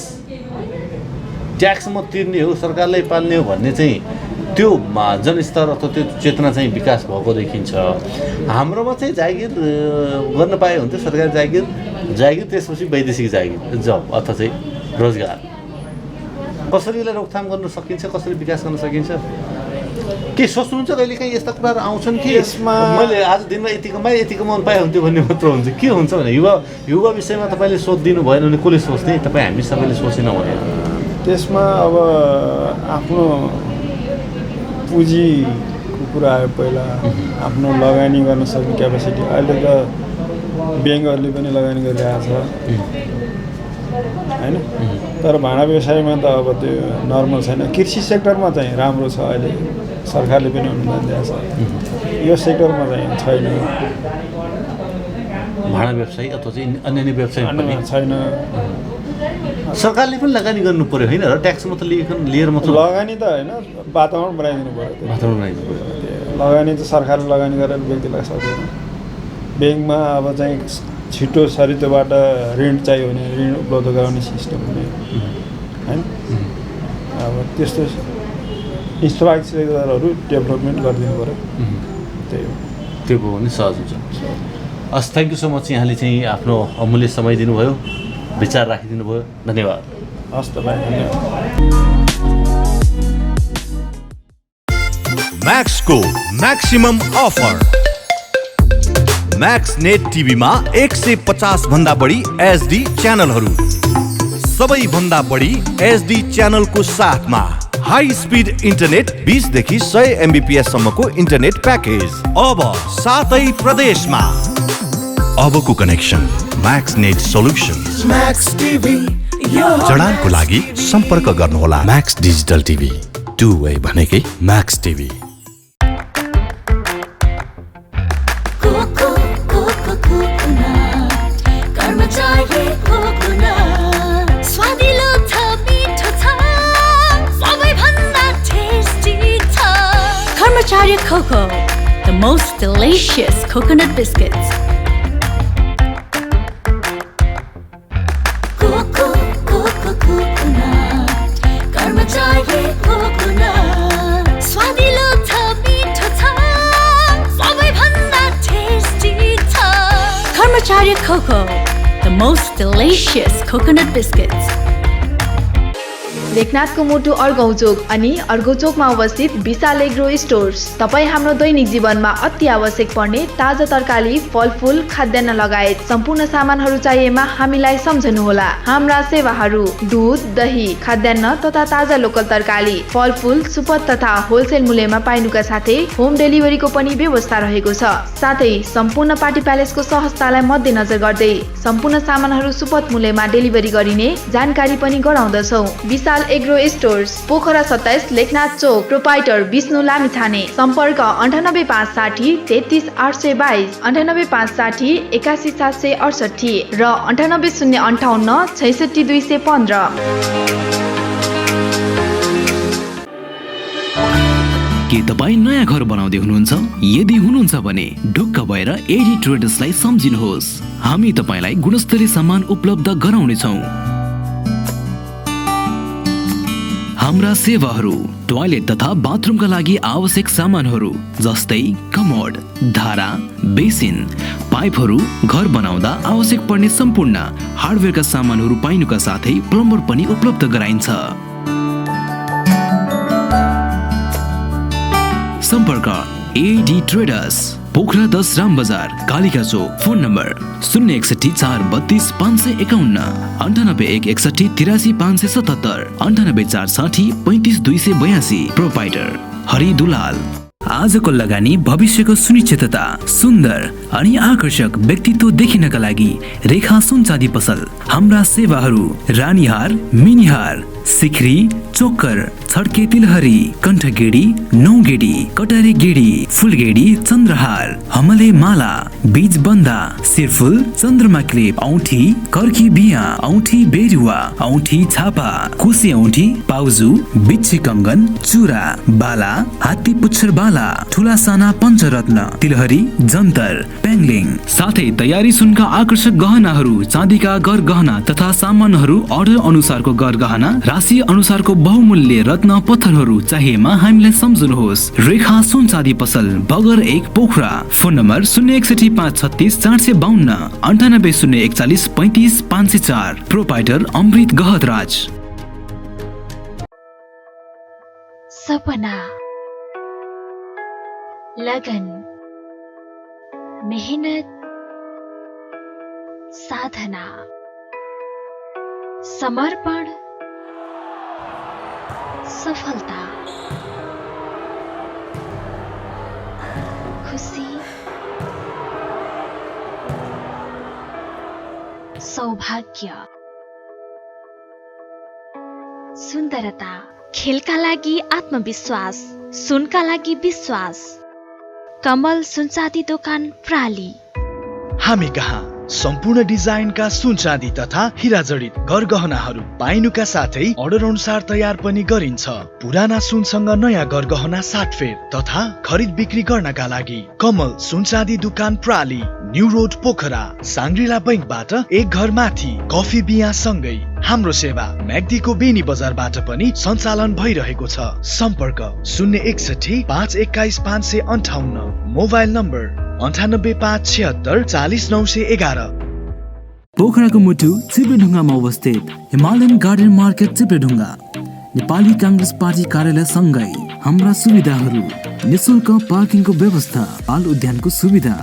Speaker 9: ट्याक्स म तिर्ने हो सरकारलाई पाल्ने हो भन्ने चाहिँ त्यो जनस्तर अथवा त्यो चेतना चाहिँ विकास भएको देखिन्छ हाम्रोमा चाहिँ जागिर गर्न पायो भने चाहिँ सरकारी जागिर त्यसपछि वैदेशिक जागिर जब अथवा चाहिँ रोजगार कसरी यसलाई रोकथाम गर्न सकिन्छ कसरी विकास गर्न सकिन्छ के सोच्नुहुन्छ कहिलेकाहीँ यस्ता कुराहरू आउँछन् कि
Speaker 11: यसमा
Speaker 9: मैले आज दिनमा यति कमाउनु पाए हुन्थ्यो भन्ने मात्र हुन्छ के हुन्छ भने युवा विषयमा तपाईँले सोधिदिनु भएन भने कसले सोच्ने तपाईँ हामी सबैले सोचेनौँ भने
Speaker 11: त्यसमा अब आफ्नो पुँजीको कुरा आयो पहिला आफ्नो लगानी गर्न सक्ने क्यापेसिटी अहिले त ब्याङ्कहरूले पनि लगानी गरिरहेको छ होइन तर भाँडा व्यवसायमा त अब त्यो नर्मल छैन कृषि सेक्टरमा चाहिँ राम्रो छ अहिले सरकारले पनि अनुदान दिएको छ यो सेक्टरमा चाहिँ छैन
Speaker 9: भाँडा व्यवसाय अथवा चाहिँ अन्य व्यवसाय पनि
Speaker 11: छैन
Speaker 9: सरकारले पनि लगानी गर्नु पर्यो होइन र ट्याक्स मात्र लिएर मात्र
Speaker 11: लगानी त होइन वातावरण बनाइदिनु पर्यो लगानी त सरकारले लगानी गरेर व्यक्तिलाई सक्दैन ब्याङ्कमा अब चाहिँ छिटो सरितोबाट ऋण चाहियो भने ऋण उपलब्ध गराउने सिस्टम हुने होइन अब त्यस्तो इन्फ्रास्ट्रक्चरहरू डेभलपमेन्ट गरिदिनु पऱ्यो त्यही हो
Speaker 9: त्यो भयो भने सहज हुन्छ हस् थ्याङ्क यू सो मच यहाँले चाहिँ आफ्नो अमूल्य समय दिनुभयो विचार राखिदिनु भयो धन्यवाद
Speaker 11: हस् तपाईँ धन्यवाद
Speaker 12: म्याक्सको म्याक्सिमम अफर म्याक्स नेट टिभीमा 150 भन्दा बढी एचडी च्यानलहरू सबैभन्दा बढी एचडी च्यानलको साथमा हाई स्पिड इन्टरनेट 20 देखि 100 MBPS सम्मको इन्टरनेट प्याकेज अब 7 प्रदेशमा अबको connection Max Net Solutions Max TV जडानको लागि सम्पर्क गर्नुहोला म्याक्स डिजिटल टिभी 2 वे भनेकै Max TV
Speaker 13: Karmacharya Cocoa, the most delicious coconut biscuits. Coconut, Karmacharya Coconut. स्वादिलो छ, मिठो छ, सबैभन्दा tasty छ. Karmacharya Cocoa, the most delicious coconut biscuits.
Speaker 14: लेखनाथको मुटु अर्घौचोक अनि अर्घौचोकमा अवस्थित विशाल एग्रो स्टोर्स तपाईँ हाम्रो दैनिक जीवनमा अति आवश्यक पर्ने ताजा तरकारी, फलफूल, खाद्यान्न लगायत सम्पूर्ण सामानहरू चाहिएमा हामीलाई सम्झनुहोला। हाम्रा सेवाहरू दूध, दही, खाद्यान्न तथा ताजा लोकल तरकारी, फलफूल, सुपथ तथा होलसेल मूल्यमा पाइनुका साथै होम डेलिभरीको पनि व्यवस्था रहेको छ। साथै सम्पूर्ण पार्टी प्यालेसको सहजतालाई मध्यनजर गर्दै सम्पूर्ण सामानहरू सुपथ मूल्यमा डेलिभरी गरिने जानकारी पनि गराउँदछौँ। विशाल एग्रो स्टोर्स, पोखरा 27, लेखनाथ चोक, प्रोपाइटर विष्णु लामिछाने। सम्पर्क 98560 33822, 98560 81768 र 98058 66215।
Speaker 15: के तपाईँ नयाँ घर बनाउँदै हुनुहुन्छ? यदि हुनुहुन्छ भने ढुक्क भएर एडी ट्रेडर्सलाई सम्झिनुहोस्। हामी तपाईँलाई गुणस्तरीय सामान उपलब्ध गराउनेछौँ। हाम्रा सेवाहरू टोयलेट तथा बाथरुमका लागि आवश्यक सामानहरू जस्तै कमोड, धारा, बेसिन, पाइपहरू, घर बनाउँदा आवश्यक पर्ने सम्पूर्ण हार्डवेयरका सामानहरू पाइनुका साथै प्लम्बर पनि उपलब्ध गराइन्छ। सम्पर्क AD traders, Pokhara 10 Ram Bazar, Kalika Chowk. Phone number 061 432 551, 98 161 83 577, 98 460 35 282। Proprietor Hari Dulal. आजको लगानी भविष्यको सुनिश्चितता, सुन्दर अनि आकर्षक व्यक्तित्व देखिनका लागि रेखा सुन चाँदी पसल। हाम्रा सेवाहरू रानीहार, मिनिहार, सिक्री, चोकर, छड्के तिलहरी, कण्ठगेडी, नौगेडी, कटारे गेडी, फुलगेडी, चन्द्रहार, हमले माला, बीज बन्दा, सिरफुल, चन्द्रमा क्लिप, औठी, कर्की बिया, औठी बेरुवा, औठी छापा, कुसे औठी, पाउजु, बिच्छी कङ्गन, चुरा, बाला, हात्ती पुच्छर बाला, ठुला साना पञ्चरत्न, तिलहरी, जन्तर, पेङ्लिङ, साथै तयारी सुनका आकर्षक गहनाहरू, चाँदीका गर गहना तथा सामानहरू अर्डर अनुसारको गर गहना, राशि अनुसारको बहुमूल्य रत्न पत्थरहरू चाहिएमा हामीलाई सम्झनुहोस्। रेखा सुन चाँदी पसल, Bagar 1, Pokhara. Phone number 061 536 452, 98 041 35 504। Proprietor Amrit Gahatraj.
Speaker 13: सपना, लगन, मेहनत, साधना, समर्पण, सफलता, खुशी, सौभाग्य, सुन्दरता, खेलका लागि आत्मविश्वास, सुनका लागि विश्वास। कमल सुनचाँदी दोकान प्राली।
Speaker 16: हामी कहाँ सम्पूर्ण डिजाइनका सुन चाँदी तथा हिरा जडित गरगहनाहरू पाइनुका साथै अर्डर अनुसार तयार पनि गरिन्छ। पुराना सुनसँग नयाँ गरगहना साटफेर तथा खरिद बिक्री गर्नका लागि कमल सुन चाँदी दुकान प्राली, न्यू रोड, पोखरा। साङ्ग्रिला बैंकबाट एक घर माथि, कफी बिया सँगै। हाम्रो सेवा म्याग्दीको बेनी बजारबाट पनि सञ्चालन भइरहेको छ। सम्पर्क 061 521 558, मोबाइल नम्बर 98 576 40 911।
Speaker 15: पोखराको मुटु चिप्लेढुङ्गामा अवस्थित Himalayan Garden Market Chipledhunga, Nepali Congress party कार्यालय सँगै हाम्रा सुविधाहरू निशुल्क पार्किङको व्यवस्था, बाल उद्यानको सुविधा,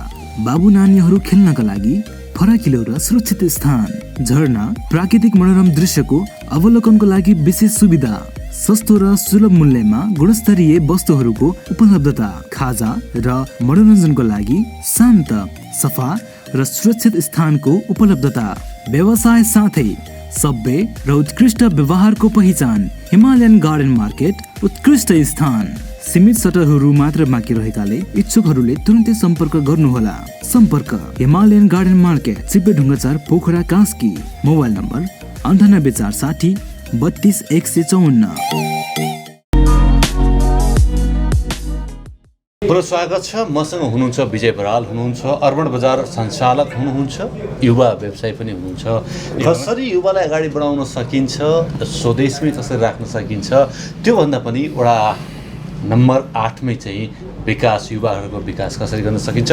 Speaker 15: बाबु नानीहरू खेल्नका लागि फराकिलो र सुरक्षित स्थान, झरना, प्राकृतिक मनोरम दृश्यको अवलोकनको लागि विशेष सुविधा, सस्तो र सुलभ मूल्यमा गुणस्तरीय वस्तुहरूको उपलब्धता, खाजा र मनोरञ्जनको लागि शान्त, सफा र सुरक्षित स्थानको उपलब्धता, व्यवसाय साथै सभ्य र उत्कृष्ट व्यवहारको पहिचान। हिमालयन गार्डन मार्केट उत्कृष्ट स्थान। सीमित सटरहरू मात्र बाँकी रहेकाले इच्छुकहरूले तुरन्तै सम्पर्क गर्नुहोला। सम्पर्क Himalayan Garden Market, Chipledhunga 4, Pokhara, Kaski. Mobile number 98 460 32 154।
Speaker 9: पुरो स्वागत छ। मसँग हुनुहुन्छ विजय बराल हुनुहुन्छ, अर्बन बजार सञ्चालक हुनुहुन्छ, युवा व्यवसायी पनि हुनुहुन्छ। कसरी युवालाई अगाडि बढाउन सकिन्छ, स्वदेशमै कसरी राख्न सकिन्छ, त्योभन्दा पनि वडा नम्बर 8 मै चाहिँ विकास, युवाहरूको विकास कसरी गर्न सकिन्छ,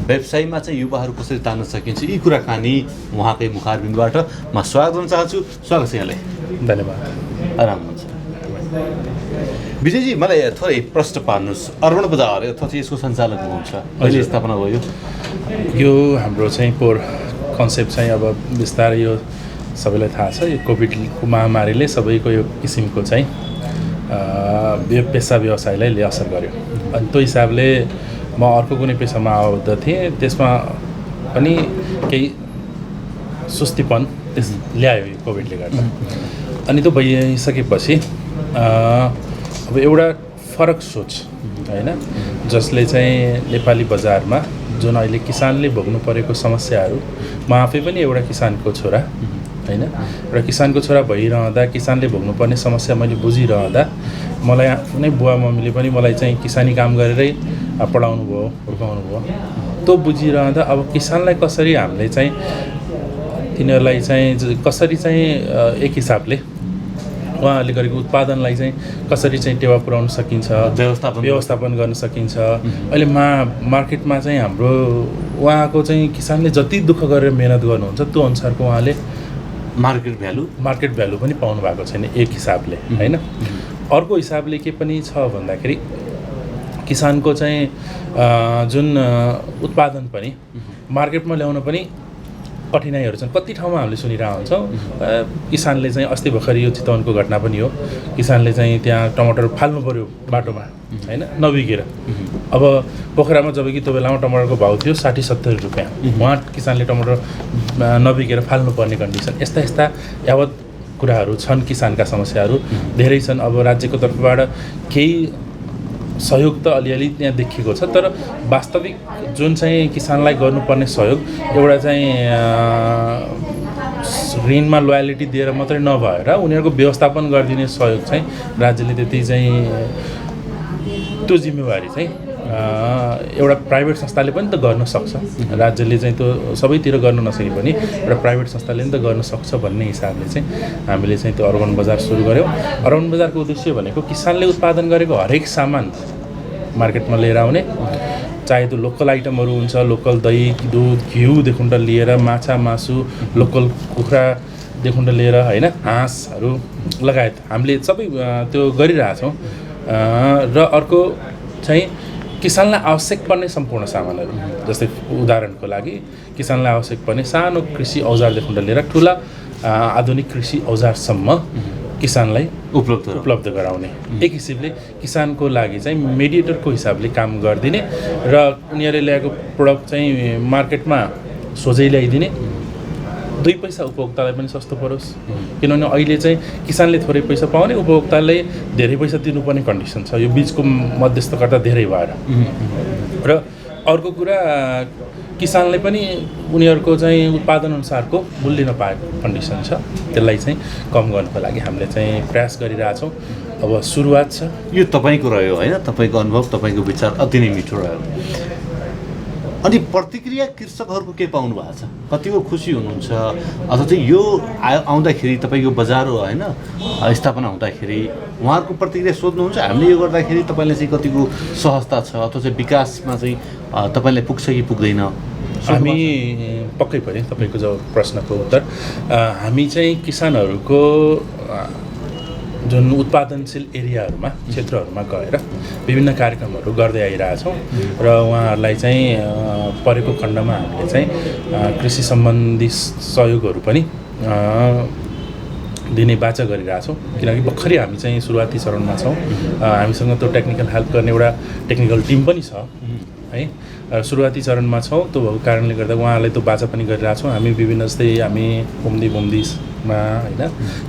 Speaker 9: व्यवसायमा चाहिँ युवाहरू कसरी तान्न सकिन्छ, यी कुराकानी उहाँकै मुखारबिन्दबाट म स्वागत गर्न चाहन्छु। स्वागत छ यहाँलाई।
Speaker 17: धन्यवाद।
Speaker 9: आराम हुन्छ। विजयजी, मलाई थोरै प्रश्न पार्नुहोस्। अर्बन बजार अथवा यसको सञ्चालक हुनुहुन्छ, अहिले स्थापना भयो?
Speaker 17: यो हाम्रो चाहिँ पोर कन्सेप्ट चाहिँ अब बिस्तारै यो सबैलाई थाहा छ, यो कोभिडको महामारीले सबैको यो किसिमको चाहिँ पेसा व्यवसायलाई असर गर्यो। अनि त्यो हिसाबले म अर्को कुनै पेसामा आबद्ध थिएँ, त्यसमा पनि केही सुस्तीपन ल्यायो यो कोभिडले गर्दा। अनि त्यो भइसकेपछि अब एउटा फरक सोच होइन, जसले चाहिँ नेपाली बजारमा जुन अहिले किसानले भोग्नु परेको समस्याहरू, म आफै पनि एउटा किसानको छोरा होइन, एउटा किसानको छोरा भइरहँदा किसानले भोग्नुपर्ने समस्या मैले बुझिरहँदा मलाई आफ्नै बुवा मम्मीले पनि मलाई चाहिँ किसानी काम गरेरै पढाउनु भयो, हुर्काउनु भयो। त्यो बुझिरहँदा अब किसानलाई कसरी हामीले चाहिँ तिनीहरूलाई चाहिँ कसरी चाहिँ एक हिसाबले उहाँहरूले गरेको उत्पादनलाई चाहिँ कसरी चाहिँ टेवा पुर्याउन सकिन्छ, व्यवस्थापन गर्न सकिन्छ। अहिले मार्केटमा चाहिँ हाम्रो उहाँको चाहिँ किसानले जति दुःख गरेर मेहनत गर्नुहुन्छ त्यो अनुसारको उहाँले मार्केट भ्यालु पनि पाउनु भएको छैन एक हिसाबले होइन। अर्को हिसाबले के पनि छ भन्दाखेरि किसानको चाहिँ जुन उत्पादन पनि मार्केटमा ल्याउन पनि कठिनाइहरू छन्। कति ठाउँमा हामीले सुनिरहेको हुन्छौँ, किसानले चाहिँ अस्ति भर्खर यो चितवनको घटना पनि हो, किसानले चाहिँ त्यहाँ टमाटर फाल्नु पर्यो बाटोमा होइन, नबिगेर। अब पोखरामा जब कि त्यो बेलामा टमाटरको भाउ थियो 60-70 रुपियाँ, उहाँ किसानले टमाटर नबिगेर फाल्नुपर्ने कन्डिसन। यस्ता यस्ता यावत कुराहरू छन्, किसानका समस्याहरू धेरै छन्। अब राज्यको तर्फबाट केही सहयोग त अलिअलि त्यहाँ देखिएको छ, तर वास्तविक जुन चाहिँ किसानलाई गर्नुपर्ने सहयोग एउटा चाहिँ ऋणमा लोयलिटी दिएर मात्रै नभएर उनीहरूको व्यवस्थापन गरिदिने सहयोग चाहिँ राज्यले त्यति चाहिँ त्यो जिम्मेवारी चाहिँ एउटा प्राइभेट संस्थाले पनि त गर्न सक्छ। राज्यले चाहिँ त्यो सबैतिर गर्न नसके पनि एउटा प्राइभेट संस्थाले पनि त गर्न सक्छ भन्ने हिसाबले चाहिँ हामीले चाहिँ त्यो अर्बन बजार सुरु गऱ्यौँ। अर्बन बजारको उद्देश्य भनेको किसानले उत्पादन गरेको हरेक सामान मार्केटमा लिएर आउने, चाहे त्यो लोकल आइटमहरू हुन्छ, लोकल दही दुध घिउदेखि लिएर माछा मासु, लोकल कुखुरादेखि लिएर होइन, हाँसहरू लगायत हामीले सबै त्यो गरिरहेछौँ। र अर्को चाहिँ किसानलाई आवश्यक पर्ने सम्पूर्ण सामानहरू, जस्तै उदाहरणको लागि किसानलाई आवश्यक पर्ने सानो कृषि औजारदेखि लिएर ठुला आधुनिक कृषि औजारसम्म किसानलाई उपलब्ध गराउने, एक हिसाबले किसानको लागि चाहिँ मेडिएटरको हिसाबले काम गरिदिने र उनीहरूले ल्याएको प्रोडक्ट चाहिँ मार्केटमा सोझै ल्याइदिने, 2 पैसा उपभोक्तालाई पनि सस्तो परोस्। किनभने अहिले चाहिँ किसानले थोरै पैसा पाउने, उपभोक्ताले धेरै पैसा तिर्नुपर्ने कन्डिसन छ, यो बिचको मध्यस्थकर्ता धेरै भएर। र अर्को कुरा किसानले पनि उनीहरूको चाहिँ उत्पादन अनुसारको मूल्य नपाएको कन्डिसन छ, त्यसलाई चाहिँ कम गर्नको लागि हामीले चाहिँ प्रयास गरिरहेछौँ। अब सुरुवात छ।
Speaker 9: यो तपाईँको रह्यो होइन, तपाईँको अनुभव, तपाईँको विचार अति नै मिठो रह्यो। अनि प्रतिक्रिया कृषकहरूको के पाउनु भएको छ? कतिको खुसी हुनुहुन्छ? अथवा चाहिँ यो आउँदाखेरि तपाईँको बजार हो होइन, स्थापना हुँदाखेरि उहाँहरूको प्रतिक्रिया सोध्नुहुन्छ, हामीले यो गर्दाखेरि तपाईँले चाहिँ कतिको सहजता छ अथवा चाहिँ विकासमा चाहिँ तपाईँलाई पुग्छ कि पुग्दैन?
Speaker 17: हामी पक्कै पनि तपाईँको जब प्रश्नको उत्तर, हामी चाहिँ किसानहरूको जुन उत्पादनशील एरियाहरूमा क्षेत्रहरूमा गएर विभिन्न कार्यक्रमहरू गर्दै आइरहेछौँ र उहाँहरूलाई चाहिँ परेको खण्डमा हामीले चाहिँ कृषि सम्बन्धी सहयोगहरू पनि दिने बाचा गरिरहेछौँ। किनकि भर्खरै हामी चाहिँ सुरुवाती चरणमा छौँ, हामीसँग त्यो टेक्निकल हेल्प गर्ने एउटा टेक्निकल टिम पनि छ है, सुरुवाती चरणमा छौँ। त्यो भएको कारणले गर्दा उहाँहरूलाई त्यो बाचा पनि गरिरहेछौँ। हामी विभिन्न जस्तै हामी बुम्दीमा होइन,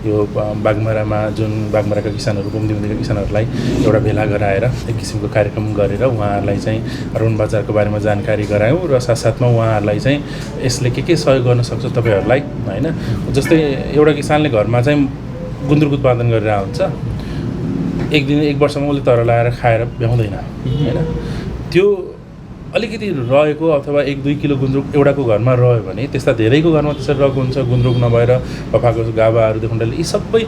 Speaker 17: यो बागमारामा जुन बागमाराका किसानहरू, बुम्दीका किसानहरूलाई एउटा भेला गराएर एक किसिमको कार्यक्रम गरेर उहाँहरूलाई चाहिँ अर्बन बजारको बारेमा जानकारी गरायौँ र साथसाथमा उहाँहरूलाई चाहिँ यसले के सहयोग गर्न सक्छ तपाईँहरूलाई होइन। जस्तै एउटा किसानले घरमा चाहिँ गुन्द्रुक उत्पादन गरिरहेको हुन्छ, एक वर्षमा उसले तर लगाएर खाएर भ्याउँदैन होइन, त्यो अलिकति रहेको अथवा 1-2 किलो गुन्द्रुक एउटाको घरमा रह्यो भने त्यस्ता धेरैको घरमा त्यसरी रहेको हुन्छ गुन्द्रुक नभएर बफाको गाभाहरूदेखि लिएर यी सबै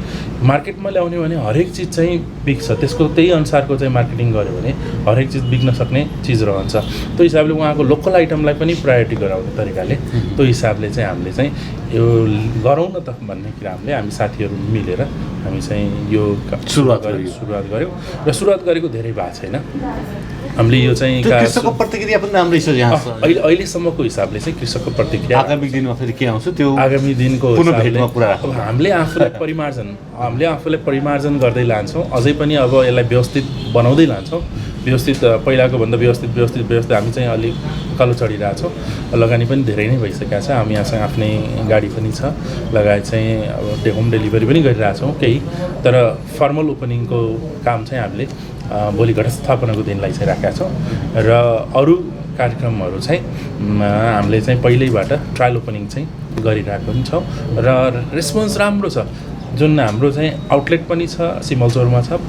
Speaker 17: मार्केटमा ल्याउने भने हरेक चिज चाहिँ बिक्छ त्यसको त्यही अनुसारको चाहिँ मार्केटिङ गर्यो भने हरेक चिज बिक्न सक्ने चिज रहन्छ त्यो हिसाबले उहाँको लोकल आइटमलाई पनि प्रायोरिटी गराउने तरिकाले त्यो हिसाबले चाहिँ हामीले चाहिँ यो गरौँ न त भन्ने कुराले हामी साथीहरू मिलेर हामी चाहिँ यो सुरुवात गऱ्यौँ र सुरुवात गरेको धेरै भएको छैन हामीले यो चाहिँ
Speaker 9: कृषकको प्रतिक्रिया पनि राम्रै छ यहाँ
Speaker 17: अहिलेसम्मको हिसाबले चाहिँ कृषकको प्रतिक्रिया
Speaker 9: आगामी दिनमा फेरि के आउँछ त्यो
Speaker 17: आगामी दिनको
Speaker 9: भेटमा कुरा
Speaker 17: अब हामीले आफूलाई परिमार्जन गर्दै लान्छौँ अझै पनि अब यसलाई व्यवस्थित बनाउँदै लान्छौँ व्यवस्थित पहिलाको भन्दा व्यवस्थित हामी चाहिँ अलिक कालो चढिरहेछौँ लगानी पनि धेरै नै भइसकेको छ हामी यहाँसँग आफ्नै गाडी पनि छ लगायत चाहिँ अब होम डेलिभरी पनि गरिरहेछौँ केही तर फर्मल ओपनिङको काम चाहिँ हामीले भोलि घटस्थापनाको दिनलाई चाहिँ राखेका छौँ र अरू कार्यक्रमहरू चाहिँ हामीले चाहिँ पहिल्यैबाट ट्रायल ओपनिङ चाहिँ गरिरहेको पनि छौँ र रेस्पोन्स राम्रो छ जुन हाम्रो चाहिँ आउटलेट पनि छ सिमलचौरमा छ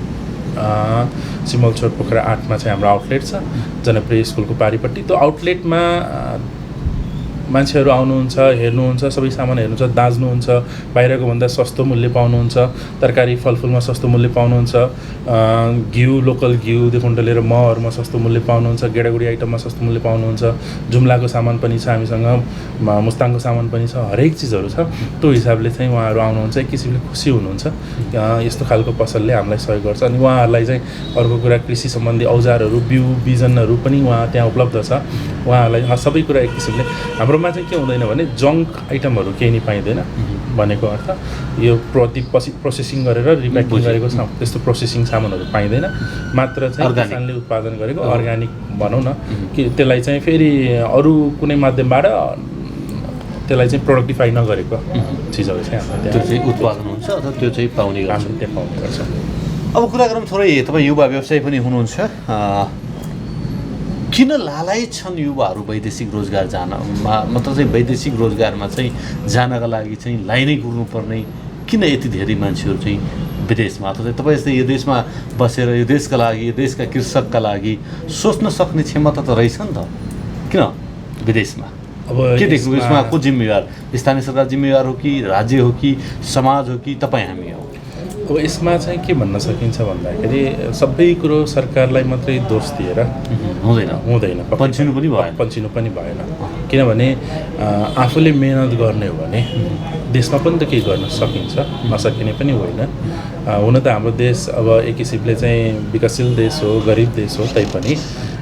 Speaker 17: सिमलचौर पोखरा 8मा चाहिँ हाम्रो आउटलेट छ जनप्रिय स्कुलको पारिपट्टि त्यो आउटलेटमा मान्छेहरू आउनुहुन्छ हेर्नुहुन्छ सबै सामान हेर्नुहुन्छ दाज्नुहुन्छ बाहिरको भन्दा सस्तो मूल्य पाउनुहुन्छ तरकारी फलफुलमा सस्तो मूल्य पाउनुहुन्छ घिउ लोकल घिउदेखि लिएर महहरूमा सस्तो मूल्य पाउनुहुन्छ गेडागुडी आइटममा सस्तो मूल्य पाउनुहुन्छ जुम्लाको सामान पनि छ हामीसँग मुस्ताङको सामान पनि छ हरेक चिजहरू छ त्यो हिसाबले चाहिँ उहाँहरू आउनुहुन्छ एक किसिमले खुसी हुनुहुन्छ यस्तो खालको पसलले हामीलाई सहयोग गर्छ अनि उहाँहरूलाई चाहिँ अर्को कुरा कृषि सम्बन्धी औजारहरू बिउ बिजनहरू पनि उहाँ त्यहाँ उपलब्ध छ उहाँहरूलाई सबै कुरा एक किसिमले हाम्रोमा चाहिँ के हुँदैन भने जङ्क आइटमहरू केही नि पाइँदैन भनेको अर्थ यो प्रोसेसिङ गरेर रिप्याकिङ गरेको त्यस्तो प्रोसेसिङ सामानहरू पाइँदैन मात्र चाहिँ किसानले उत्पादन गरेको अर्ग्यानिक भनौँ न कि त्यसलाई चाहिँ फेरि अरू कुनै माध्यमबाट त्यसलाई चाहिँ प्रोडक्टिफाई नगरेको चिजहरू चाहिँ हाम्रो
Speaker 9: त्यो चाहिँ उत्पादन हुन्छ अथवा त्यो चाहिँ पाउने गर्छ
Speaker 17: त्यहाँ पाउने गर्छ
Speaker 9: अब कुरा गरौँ थोरै तपाईँ युवा व्यवसायी पनि हुनुहुन्छ किन लालायत छन् युवाहरू वैदेशिक रोजगार जान मतलब चाहिँ वैदेशिक रोजगारमा चाहिँ जानका लागि चाहिँ लाइनै कुर्नुपर्ने किन यति धेरै मान्छेहरू चाहिँ विदेशमा अथवा तपाईँ जस्तै यो देशमा बसेर यो देशका लागि यो देशका कृषकका लागि सोच्न सक्ने क्षमता त रहेछ नि त किन विदेशमा अब के देख्नु यसमा को जिम्मेवार स्थानीय सरकार जिम्मेवार हो कि राज्य हो कि समाज हो कि तपाईँ हामी हो
Speaker 17: अब यसमा चाहिँ के भन्न सकिन्छ भन्दाखेरि सबै कुरो सरकारलाई मात्रै दोष दिएर हुँदैन पन्छिनु पनि भएन किनभने आफूले मेहनत गर्ने हो भने देशमा पनि त केही गर्न सकिन्छ नसकिने पनि होइन हुन त हाम्रो देश अब एक किसिमले चाहिँ विकासशील देश हो गरिब देश हो तैपनि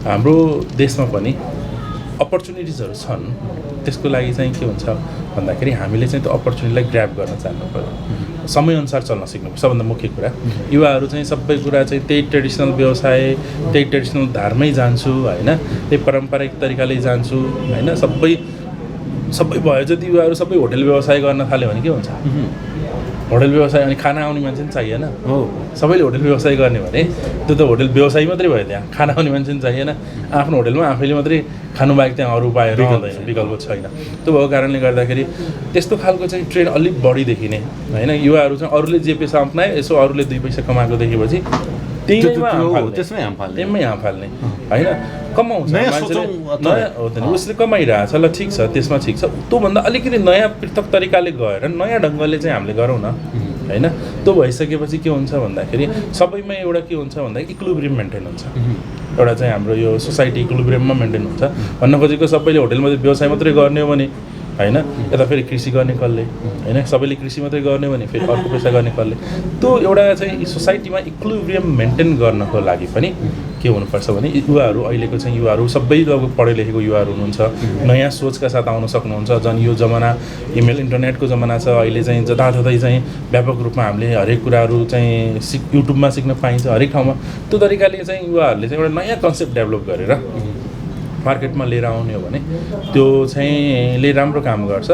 Speaker 17: हाम्रो देशमा पनि अपर्च्युनिटिजहरू छन् त्यसको लागि चाहिँ के हुन्छ भन्दाखेरि हामीले चाहिँ त्यो अपर्च्युनिटीलाई ग्र्याब गर्न जान्नु पर्यो समयअनुसार चल्न सिक्नु सबभन्दा मुख्य कुरा युवाहरू चाहिँ सबै कुरा चाहिँ त्यही ट्रेडिसनल व्यवसाय त्यही ट्रेडिसनल धारमै जान्छु होइन त्यही पारम्परिक तरिकाले जान्छु होइन सबै भयो जति युवाहरू सबै होटल व्यवसाय गर्न थाल्यो भने के हुन्छ होटल व्यवसाय अनि खाना आउने मान्छे पनि चाहिएन हो सबैले होटल व्यवसाय गर्ने भने त्यो त होटल व्यवसाय मात्रै भयो त्यहाँ खाना आउने मान्छे पनि चाहिएन आफ्नो होटलमा आफैले मात्रै खानु बाहेक त्यहाँ अरू उपाय रहँदैन विकल्प छैन त्यो भएको कारणले गर्दाखेरि त्यस्तो खालको चाहिँ ट्रेन्ड अलिक बढी देखिने होइन युवाहरू चाहिँ अरूले जे पेसा अप्नाए यसो अरूले 2 पैसा कमाएको देखेपछि त्यसमै हाम फाल्ने होइन कमाउँछ मान्छेले उसले कमाइरहेछ ल ठिक छ त्यसमा ठिक छ त्योभन्दा अलिकति नयाँ पृथक तरिकाले गएर नयाँ ढङ्गले चाहिँ हामीले गरौँ न होइन त्यो भइसकेपछि के हुन्छ भन्दाखेरि सबैमा एउटा के हुन्छ भन्दाखेरि इक्विलिब्रियम मेन्टेन हुन्छ एउटा चाहिँ हाम्रो यो सोसाइटी इक्विलिब्रियममा मेन्टेन हुन्छ भन्न खोजेको सबैले होटलमा व्यवसाय मात्रै गर्ने हो भने होइन यता फेरि कृषि गर्ने कसले होइन सबैले कृषि मात्रै गर्ने भने फेरि अर्को पैसा गर्ने कसले त्यो एउटा चाहिँ सोसाइटीमा इक्विलिब्रियम मेन्टेन गर्नको लागि पनि के हुनुपर्छ भने युवाहरू अहिलेको चाहिँ युवाहरू सबै पढे लेखेको युवाहरू हुनुहुन्छ नयाँ सोचका साथ आउन सक्नुहुन्छ झन् यो जमाना इमेल इन्टरनेटको जमाना छ अहिले चाहिँ जताततै चाहिँ व्यापक रूपमा हामीले हरेक कुराहरू चाहिँ युट्युबमा सिक्न पाइन्छ हरेक ठाउँमा त्यो तरिकाले चाहिँ युवाहरूले चाहिँ एउटा नयाँ कन्सेप्ट डेभलप गरेर मार्केटमा लिएर आउने हो भने त्यो चाहिँ ले राम्रो काम गर्छ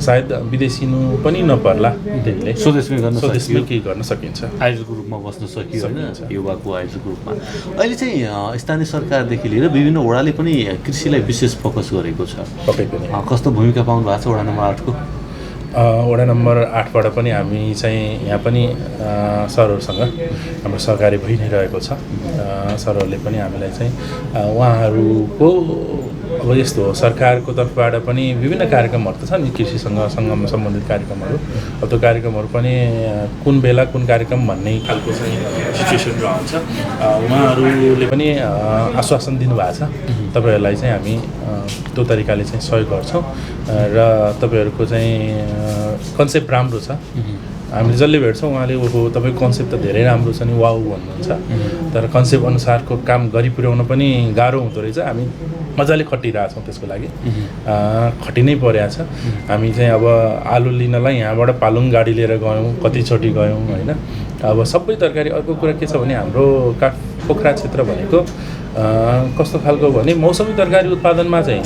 Speaker 17: सायद विदेशिनु पनि नपर्ला त्यसले स्वदेशमै केही गर्न सकिन्छ
Speaker 9: आयोजकको रूपमा बस्न सकियो होइन युवाको आयोजकको रूपमा अहिले चाहिँ स्थानीय सरकारदेखि लिएर विभिन्न वडाले पनि कृषिलाई विशेष फोकस गरेको छ
Speaker 17: पक्कै पनि
Speaker 9: कस्तो भूमिका पाउनु भएको छ वडा नम्बर 8 को
Speaker 17: वडा नम्बर 8बाट पनि हामी चाहिँ यहाँ पनि सरहरूसँग हाम्रो सहकारी भइ नै रहेको छ। सरहरूले पनि हामीलाई चाहिँ उहाँहरूको अब यस्तो हो, सरकारको तर्फबाट पनि विभिन्न कार्यक्रमहरू त छ नि, कृषिसँग सम्बन्धित कार्यक्रमहरू। अब त्यो कार्यक्रमहरू पनि कुन बेला कुन कार्यक्रम भन्ने खालको चाहिँ सिचुएसन रहन्छ। उहाँहरूले पनि आश्वासन दिनुभएको छ तपाईँहरूलाई चाहिँ हामी त्यो तरिकाले चाहिँ सहयोग गर्छौँ र तपाईँहरूको चाहिँ कन्सेप्ट राम्रो छ। हामीले जसले भेट्छौँ उहाँले ओहो तपाईँको कन्सेप्ट त धेरै राम्रो छ नि, वाउ भन्नुहुन्छ। तर कन्सेप्ट अनुसारको काम गरी पुर्याउन पनि गाह्रो हुँदो रहेछ। हामी मजाले खटिरहेछौँ त्यसको लागि, खटि नै परेको छ। हामी चाहिँ अब आलु लिनलाई यहाँबाट पालुङ गाडी लिएर गयौँ, कतिचोटि गयौँ होइन। अब सबै तरकारी, अर्को कुरा के छ भने हाम्रो पोखरा क्षेत्र भनेको कस्तो खालको भने मौसमी तरकारी उत्पादनमा चाहिँ